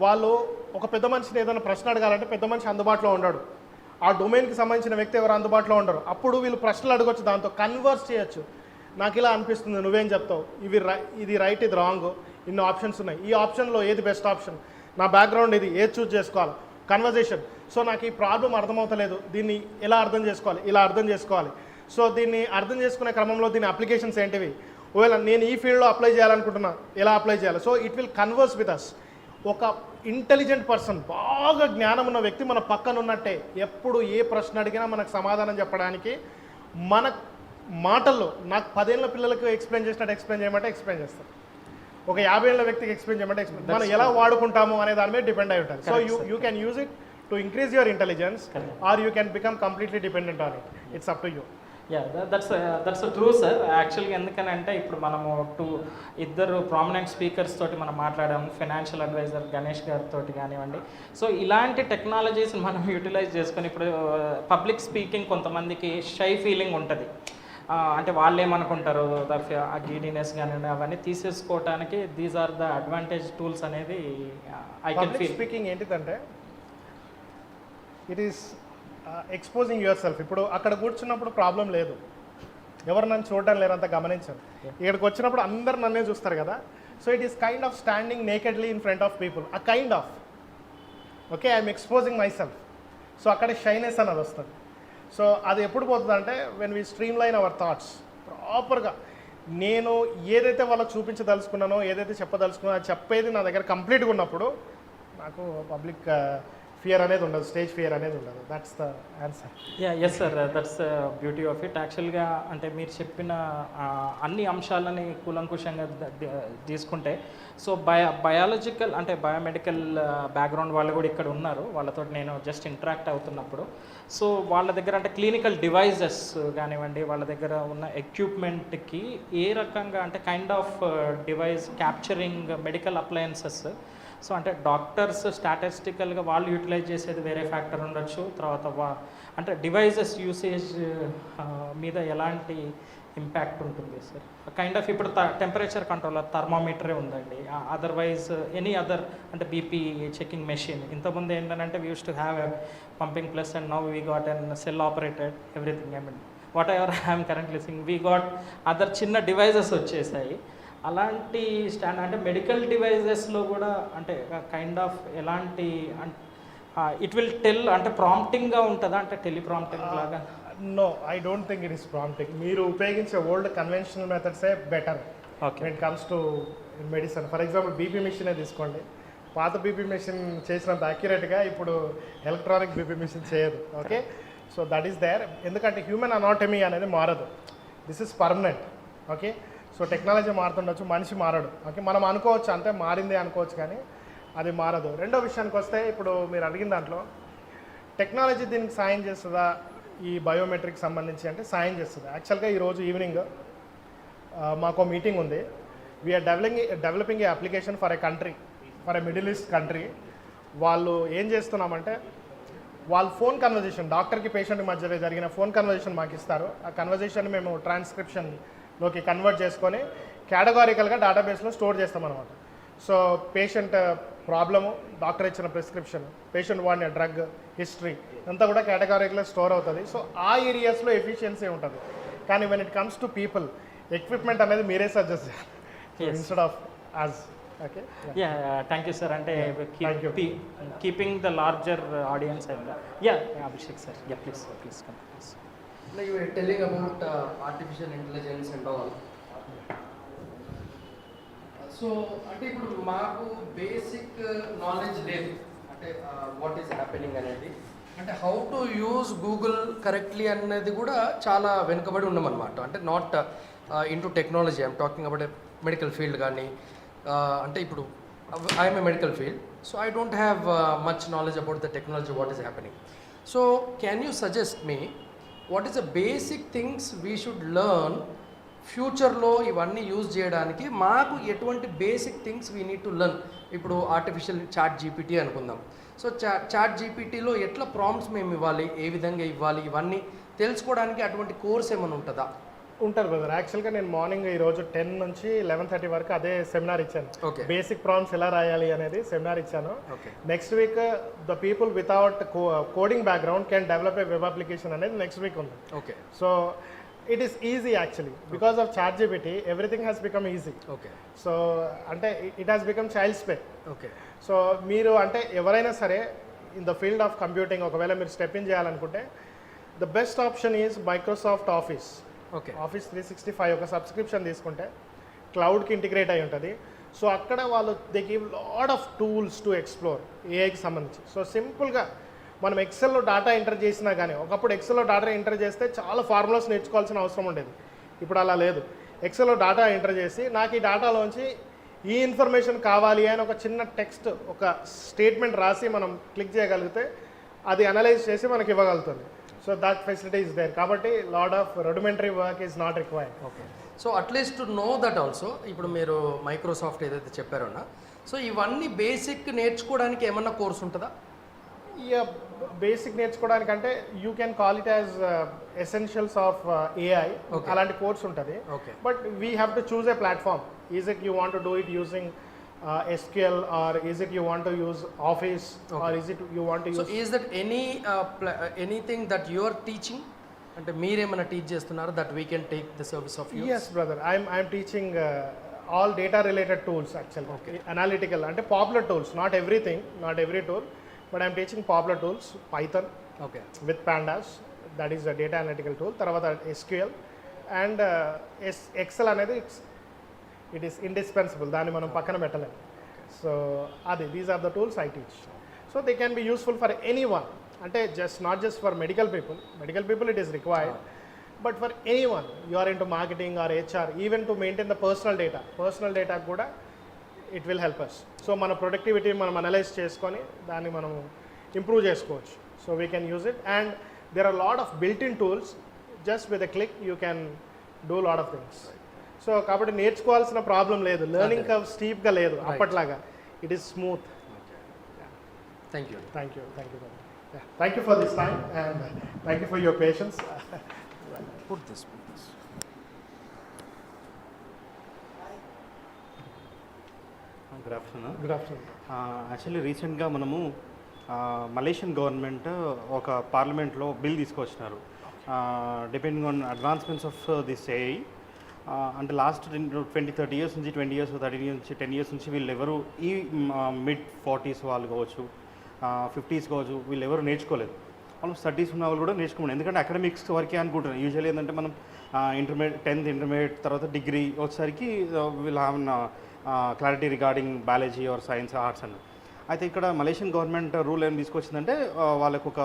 వాళ్ళు ఒక పెద్ద మనిషిని ఏదైనా ప్రశ్న అడగాలంటే పెద్ద మనిషి అందుబాటులో ఉండడు, ఆ డొమైన్కి సంబంధించిన వ్యక్తి ఎవరు అందుబాటులో ఉండరు. అప్పుడు వీళ్ళు ప్రశ్నలు అడగొచ్చు, దాంతో కన్వర్స్ చేయొచ్చు. నాకు ఇలా అనిపిస్తుంది, నువ్వేం చెప్తావు, ఇది రైట్ ఇది రాంగ్, ఇన్ని ఆప్షన్స్ ఉన్నాయి, ఈ ఆప్షన్లో ఏది బెస్ట్ ఆప్షన్, నా బ్యాక్గ్రౌండ్ ఇది, ఏది చూస్ చేసుకోవాలి, కన్వర్జేషన్. సో నాకు ఈ ప్రాబ్లం అర్థమవుతలేదు, దీన్ని ఎలా అర్థం చేసుకోవాలి, ఇలా అర్థం చేసుకోవాలి. సో దీన్ని అర్థం చేసుకునే క్రమంలో దీని అప్లికేషన్స్ ఏంటివి, ఒకవేళ నేను ఈ ఫీల్డ్లో అప్లై చేయాలనుకుంటున్నా ఎలా అప్లై చేయాలి. So it will converse with us. ఒక ఇంటెలిజెంట్ పర్సన్, బాగా జ్ఞానం ఉన్న వ్యక్తి మన పక్కన ఉన్నట్టే. ఎప్పుడు ఏ ప్రశ్న అడిగినా మనకు సమాధానం చెప్పడానికి మన మాటల్లో, నాకు 10 ఏళ్ళ పిల్లలకు ఎక్స్ప్లెయిన్ చేసినట్టు ఎక్స్ప్లెయిన్ చేయమంటే ఎక్స్ప్లెయిన్ చేస్తారు, ఒక 50 ఏళ్ళ వ్యక్తికి ఎక్స్ప్లెయిన్ చేయమంటే ఎక్స్ప్లెయిన్. మనం ఎలా వాడుకుంటాము అనే దాని మీద డిపెండ్ అయి ఉంటుంది. So you can use it to increase your intelligence or you can become completely dependent on it. It's up to you. Yeah, that's true sir. యాక్చువల్గా ఎందుకనంటే ఇప్పుడు మనము ఇద్దరు ప్రామినెంట్ స్పీకర్స్ తోటి మనం మాట్లాడాము, ఫైనాన్షియల్ అడ్వైజర్ గణేష్ గారితో కానివ్వండి. సో ఇలాంటి టెక్నాలజీస్ మనం యూటిలైజ్ చేసుకొని, ఇప్పుడు పబ్లిక్ స్పీకింగ్ కొంతమందికి షై ఫీలింగ్ ఉంటుంది, అంటే వాళ్ళు ఏమనుకుంటారు, ఆ గీడీనెస్ కానివ్వండి అవన్నీ తీసేసుకోవటానికి these are the advantage tools అనేది ఐ కెన్ ఫీల్. స్పీకింగ్ ఏంటిదంటే it is exposing yourself. ఇప్పుడు అక్కడ కూర్చున్నప్పుడు ప్రాబ్లం లేదు, ఎవరు నన్ను చూడడం లేరంత గమనించాను. ఇక్కడికి వచ్చినప్పుడు అందరు నన్నే చూస్తారు కదా. So it is kind of standing nakedly in front of people, ఆ kind of okay I'm exposing myself. So అక్కడ షైనెస్ అనేది వస్తుంది. సో అది ఎప్పుడు పోతుంది అంటే when we streamline our thoughts ప్రాపర్గా, నేను ఏదైతే వాళ్ళకి చూపించదలుచుకున్నానో, ఏదైతే చెప్పదలుచుకున్నానో అది చెప్పేది నా దగ్గర కంప్లీట్గా ఉన్నప్పుడు నాకు పబ్లిక్ ఫియర్ అనేది ఉండదు, స్టేజ్ ఫియర్ అనేది ఉండదు. That's the answer. Yeah, yes sir, that's beauty of it. యాక్చువల్గా అంటే మీరు చెప్పిన అన్ని అంశాలని కూలంకుషంగా తీసుకుంటే, సో బయాలజికల్ అంటే బయోమెడికల్ బ్యాక్గ్రౌండ్ వాళ్ళు కూడా ఇక్కడ ఉన్నారు, వాళ్ళతో నేను జస్ట్ ఇంటరాక్ట్ అవుతున్నప్పుడు, సో వాళ్ళ దగ్గర అంటే క్లినికల్ డివైజెస్ కానివ్వండి, వాళ్ళ దగ్గర ఉన్న ఎక్విప్మెంట్కి ఏ రకంగా అంటే kind of device capturing medical appliances. So అంటే డాక్టర్స్ స్టాటిస్టికల్గా వాళ్ళు యూటిలైజ్ చేసేది వేరే ఫ్యాక్టర్ ఉండొచ్చు, తర్వాత అంటే డివైజెస్ యూసేజ్ మీద ఎలాంటి ఇంపాక్ట్ ఉంటుంది సార్? కైండ్ ఆఫ్ ఇప్పుడు టెంపరేచర్ కంట్రోలర్ థర్మామీటరే ఉందండి, అదర్వైజ్ ఎనీ అదర్ అంటే బీపీ చెకింగ్ మెషిన్. ఇంతకుముందు ఏంటంటే we use to have a pumping plus and now we got and cell operated everything. I mean whatever I'm currently sing we got other చిన్న డివైజెస్ వచ్చేసాయి. అలాంటి అంటే మెడికల్ డివైజెస్లో కూడా అంటే కైండ్ ఆఫ్ ఎలాంటి ఇట్ విల్ టెల్ అంటే ప్రాంప్టింగ్గా ఉంటుందా, అంటే టెలిప్రాంప్టింగ్ లాగా? No, I don't think it is prompting. మీరు ఉపయోగించే ఓల్డ్ కన్వెన్షనల్ మెథడ్సే better when it comes to medicine. For example BP మెషినే తీసుకోండి, పాత బీపీ మెషిన్ చేసినంత అక్యురేట్గా ఇప్పుడు ఎలక్ట్రానిక్ బీపీ మెషిన్ చేయదు. Okay, so that is there. ఎందుకంటే హ్యూమన్ అనాటమీ అనేది మారదు, this is permanent. Okay, so technology మారుతుండొచ్చు, మనిషి మారడు. ఓకే, మనం అనుకోవచ్చు అంతే మారింది అనుకోవచ్చు, కానీ అది మారదు. రెండో విషయానికి వస్తే, ఇప్పుడు మీరు అడిగిన దాంట్లో టెక్నాలజీ దీనికి సాయం చేస్తుందా ఈ బయోమెట్రిక్ సంబంధించి అంటే సాయం చేస్తుంది. యాక్చువల్గా ఈరోజు ఈవినింగ్ మాకు మీటింగ్ ఉంది. We're developing a application for a country, for a middle east country. వాళ్ళు ఏం చేస్తున్నామంటే వాళ్ళు ఫోన్ కన్వర్జేషన్, డాక్టర్కి పేషెంట్ మధ్య జరిగిన ఫోన్ కన్వర్జేషన్ మాకు ఇస్తారు. ఆ కన్వర్జేషన్ మేము ట్రాన్స్క్రిప్షన్లోకి కన్వర్ట్ చేసుకొని కేటగారికల్గా డేటాబేస్లో స్టోర్ చేస్తామన్నమాట. సో పేషెంట్ ప్రాబ్లము, డాక్టర్ ఇచ్చిన ప్రిస్క్రిప్షన్, పేషెంట్ వాడిన డ్రగ్ హిస్టరీ అంతా కూడా కేటగారికల్గా స్టోర్ అవుతుంది. సో ఆ ఏరియాస్లో ఎఫిషియన్సీ ఉంటుంది. కానీ when it comes to people, equipment అనేది మీరే సజెస్ట్ చేయాలి instead of us. Okay, yeah, thank you sir. అంటే keeping the larger audience and yeah, Abhishek sir, yeah please please come. Like you were telling about artificial intelligence and all. So అంటే ఇప్పుడు మాకు బేసిక్ నాలెడ్జ్ లేదు, అంటే వాట్ ఈస్ హ్యాపెనింగ్ అనేది, అంటే how to use Google correctly అనేది కూడా చాలా వెనుకబడి ఉన్నామన్నమాట. అంటే not in to technology, I'm talking about medical field కానీ, అంటే ఇప్పుడు I'm a medical field, so I don't have much knowledge about the technology what is happening. So can you suggest me what is the basic things we should learn ఫ్యూచర్లో ఇవన్నీ యూజ్ చేయడానికి? మాకు ఎటువంటి basic things we need to learn? ఇప్పుడు ఆర్టిఫిషియల్ చాట్ జీపీటీ అనుకుందాం. సో చాట్ జీపీటీలో ఎట్లా ప్రాంప్ట్స్ మేము ఇవ్వాలి, ఏ విధంగా ఇవ్వాలి, ఇవన్నీ తెలుసుకోవడానికి అటువంటి కోర్స్ ఏమైనా ఉంటుందా? ఉంటారు బ్రదర్. యాక్చువల్గా నేను మార్నింగ్ ఈరోజు 10 నుంచి 11:30 వరకు అదే సెమినార్ ఇచ్చాను. ఓకే, బేసిక్ ప్రాంప్ట్స్ ఎలా రాయాలి అనేది సెమినార్ ఇచ్చాను. Okay, next week the people without coding background can develop a web application అనేది నెక్స్ట్ వీక్ ఉంది. Okay. So it is easy actually because of ChatGPT everything has become easy. Okay so అంటే it has become child's play. Okay so మీరు అంటే ఎవరైనా సరే in the field of computing ఒకవేళ మీరు స్టెప్ ఇన్ చేయాలనుకుంటే the best option is Microsoft office. Okay office 365 ఒక సబ్స్క్రిప్షన్ తీసుకుంటే క్లౌడ్కి ఇంటిగ్రేట్ అయి ఉంటుంది. సో అక్కడ వాళ్ళు they give lot of tools to explore ఏఐకి సంబంధించి. సో సింపుల్గా మనం ఎక్సెల్లో డేటా ఎంటర్ చేసినా కానీ ఒకప్పుడు ఎక్సెల్లో డేటా ఎంటర్ చేస్తే చాలా ఫార్ములాస్ నేర్చుకోవాల్సిన అవసరం ఉండేది. ఇప్పుడు అలా లేదు. ఎక్సెల్లో డేటా ఎంటర్ చేసి నాకు ఈ డేటాలోంచి ఈ ఇన్ఫర్మేషన్ కావాలి అని ఒక చిన్న టెక్స్ట్ ఒక స్టేట్మెంట్ రాసి మనం క్లిక్ చేయగలిగితే అది అనలైజ్ చేసి మనకి ఇవ్వగలుగుతుంది. So that facility is there. కాబట్టి lot of rudimentary work is not required. Okay so at least to know that also ఇప్పుడు మీరు మైక్రోసాఫ్ట్ ఏదైతే చెప్పారోనా, సో ఇవన్నీ బేసిక్ నేర్చుకోవడానికి ఏమన్నా కోర్స్ ఉంటుందా? ఇక బేసిక్ నేర్చుకోవడానికంటే you can call it as essentials of AI. అలాంటి కోర్స్ ఉంటుంది. Okay but we have to choose a platform. Is it you want to do it using SQL or is it you want to use Office or is it you want to use... So is that anything that you are teaching? అంటే మీరేమైనా టీచ్ చేస్తున్నారు that we can take the service of yours? Yes brother, I'm teaching all data related tools actually. Okay. Analytical అంటే popular tools, not everything, not every tool, but I'm teaching popular tools. Python Okay. with pandas, that is a data analytical tool. తర్వాత SQL and Excel అనేది it is indispensable, దాన్ని మనం పక్కన పెట్టలేము. సో అది these are the tools I teach. So they can be useful for anyone. అంటే not just for medical people it is required, but for anyone. You are into marketing or HR, even to maintain the personal data కూడా it will help us. So మన ప్రొడక్టివిటీ మనం అనలైజ్ చేసుకొని దాన్ని మనం ఇంప్రూవ్ చేసుకోవచ్చు. So we can use it and there are lot of built in tools. Just with a click you can do lot of things. So కాబట్టి నేర్చుకోవాల్సిన ప్రాబ్లం లేదు. లెర్నింగ్ కర్వ్ స్టీప్గా లేదు అప్పట్లాగా. It is smooth. Thank you. Thank you for this time and thank you for your patience. Put this. Good afternoon. Good afternoon. Actually రీసెంట్గా మనము మలేషియన్ గవర్నమెంట్ ఒక పార్లమెంట్లో బిల్ తీసుకొచ్చినారు depending on advancements of this AI. అంటే లాస్ట్ 20-30 years నుంచి 20 years 30 years నుంచి 10 years నుంచి వీళ్ళు ఎవరు ఈ mid-40s వాళ్ళు కావచ్చు 50s కావచ్చు వీళ్ళు ఎవరు నేర్చుకోలేదు. ఆల్మోస్ట్ 30s ఉన్న వాళ్ళు కూడా నేర్చుకోండి. ఎందుకంటే అకాడమిక్స్ వరకే అనుకుంటున్నారు. యూజువల్లీ ఏంటంటే మనం ఇంటర్మీడియట్ 10th ఇంటర్మీడియట్ తర్వాత డిగ్రీ వచ్చేసరికి వీళ్ళు have clarity regarding biology are science arts అన్న. అయితే ఇక్కడ మలేషియన్ గవర్నమెంట్ రూల్ ఏం తీసుకొచ్చిందంటే వాళ్ళకు ఒక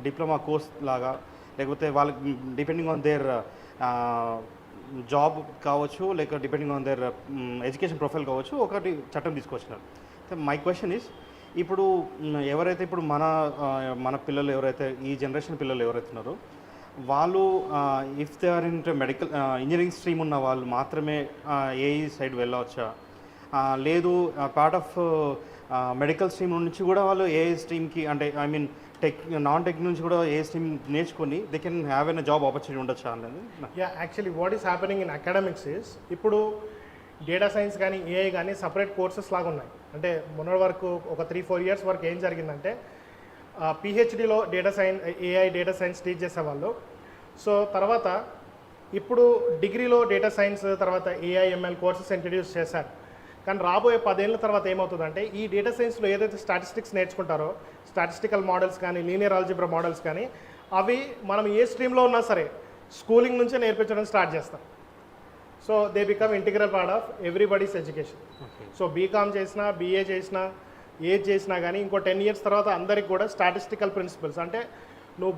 డిప్లొమా కోర్స్ లాగా లేకపోతే వాళ్ళకి డిపెండింగ్ ఆన్ దేర్ జాబ్ కావచ్చు లేక depending on their education profile కావచ్చు ఒకటి చట్టం తీసుకొచ్చినారు. మై క్వశ్చన్ ఈస్ ఇప్పుడు ఎవరైతే ఇప్పుడు మన పిల్లలు ఎవరైతే ఈ జనరేషన్ పిల్లలు ఎవరైతే ఉన్నారో వాళ్ళు if they are in medical engineering stream ఉన్న వాళ్ళు మాత్రమే ఏఈ సైడ్ వెళ్ళవచ్చా? లేదు పార్ట్ ఆఫ్ మెడికల్ స్ట్రీమ్ నుంచి కూడా వాళ్ళు ఏఐ స్ట్రీమ్కి అంటే ఐ మీన్ నాన్ టెక్ నుంచి కూడా ఏ స్ట్రీమ్ నేర్చుకొని they can have an job opportunity ఉండొచ్చా అనేది? Actually what is happening in academics is ఇప్పుడు డేటా సైన్స్ కానీ ఏఐ కానీ సపరేట్ కోర్సెస్ లాగా ఉన్నాయి. అంటే మొన్నటి వరకు ఒక 3-4 years వరకు ఏం జరిగిందంటే పిహెచ్డిలో ఏఐ డేటా సైన్స్ టీచ్ చేసేవాళ్ళు. సో తర్వాత ఇప్పుడు డిగ్రీలో డేటా సైన్స్ తర్వాత ఏఐఎంఎల్ కోర్సెస్ ఇంట్రడ్యూస్ చేశారు. కానీ రాబోయే 10 ఏళ్ళ తర్వాత ఏమవుతుందంటే ఈ డేటా సైన్స్లో ఏదైతే స్టాటిస్టిక్స్ నేర్చుకుంటారో స్టాటిస్టికల్ మోడల్స్ కానీ లీనియర్ ఆల్జీబ్రా మోడల్స్ కానీ అవి మనం ఏ స్ట్రీమ్లో ఉన్నా సరే స్కూలింగ్ నుంచే నేర్పించడం స్టార్ట్ చేస్తాం. So they become integral part of everybody's education. So BCom చేసినా BA చేసినా ఏది చేసినా కానీ ఇంకో 10 years తర్వాత అందరికి కూడా స్టాటిస్టికల్ ప్రిన్సిపల్స్ అంటే నువ్వు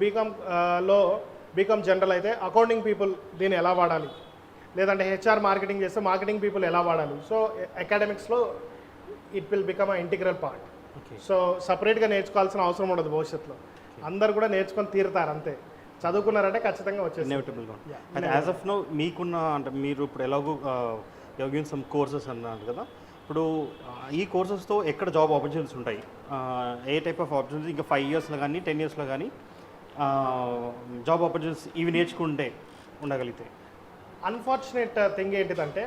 బీకామ్ జనరల్ అయితే అకౌంటింగ్ పీపుల్ దీన్ని ఎలా వాడాలి, లేదంటే HR మార్కెటింగ్ చేస్తే మార్కెటింగ్ పీపుల్ ఎలా వాడాలి. సో అకాడమిక్స్లో it will become a integral part. So సపరేట్గా నేర్చుకోవాల్సిన అవసరం ఉండదు భవిష్యత్తులో. అందరు కూడా నేర్చుకొని తీరుతారు అంతే. చదువుకున్నారంటే ఖచ్చితంగా వచ్చేసి ఇన్ఎవిటబుల్గా. అంటే యాజ్ ఆఫ్ నో మీకున్న అంటే మీరు ఇప్పుడు ఎలాగో యోగిన్ సమ్ కోర్సెస్ అన్నారు కదా, ఇప్పుడు ఈ కోర్సెస్తో ఎక్కడ జాబ్ ఆపర్చునిటీస్ ఉంటాయి? ఏ టైప్ ఆఫ్ ఆపర్చునిటీస్ ఇంకా 5 yearsలో కానీ 10 yearsలో కానీ జాబ్ ఆపర్చునిటీస్ ఇవి నేర్చుకుంటే ఉండగలిగితే? అన్ఫార్చునేట్ థింగ్ ఏంటిదంటే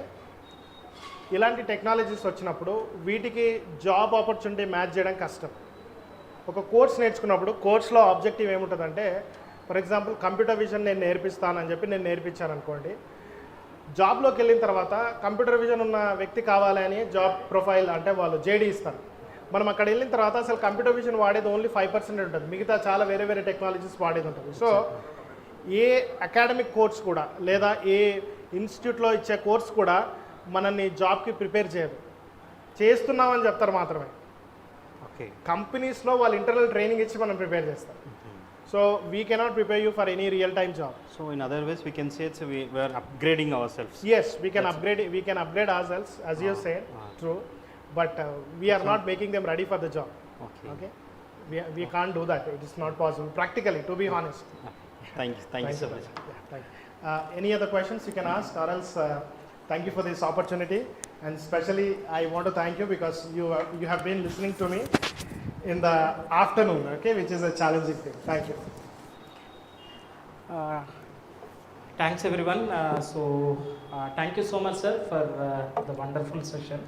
ఇలాంటి టెక్నాలజీస్ వచ్చినప్పుడు వీటికి జాబ్ ఆపర్చునిటీ మ్యాచ్ చేయడం కష్టం. ఒక కోర్స్ నేర్చుకున్నప్పుడు కోర్స్లో ఆబ్జెక్టివ్ ఏముంటుందంటే ఫర్ ఎగ్జాంపుల్ కంప్యూటర్ విజన్ నేను నేర్పిస్తానని చెప్పి నేను నేర్పించాను అనుకోండి, జాబ్లోకి వెళ్ళిన తర్వాత కంప్యూటర్ విజన్ ఉన్న వ్యక్తి కావాలని జాబ్ ప్రొఫైల్ అంటే వాళ్ళు జేడీ ఇస్తారు. మనం అక్కడ వెళ్ళిన తర్వాత అసలు కంప్యూటర్ విజన్ వాడేది ఓన్లీ 5% ఉంటుంది, మిగతా చాలా వేరే వేరే టెక్నాలజీస్ వాడేది ఉంటుంది. సో ఏ అకాడమిక్ కోర్స్ కూడా లేదా ఏ ఇన్స్టిట్యూట్లో ఇచ్చే కోర్స్ కూడా మనల్ని జాబ్కి ప్రిపేర్ చేయదు, చేస్తున్నామని చెప్తారు మాత్రమే. ఓకే. కంపెనీస్లో వాళ్ళు ఇంటర్నల్ ట్రైనింగ్ ఇచ్చి మనం ప్రిపేర్ చేస్తారు. So we cannot prepare you for any real time job. So in other ways, we can say we are upgrading ourselves. Yes, we can upgrade ourselves, as you said, true, but we are not making them ready for the job. Okay, we can't do that. It is not possible practically, to be honest. Thank you so much. Yeah, thank you. Any other questions you can ask, or else thank you for this opportunity, and especially I want to thank you because you have been listening to me in the afternoon, okay, which is a challenging thing. Thank you. Thanks everyone. So thank you so much, sir, for the wonderful session.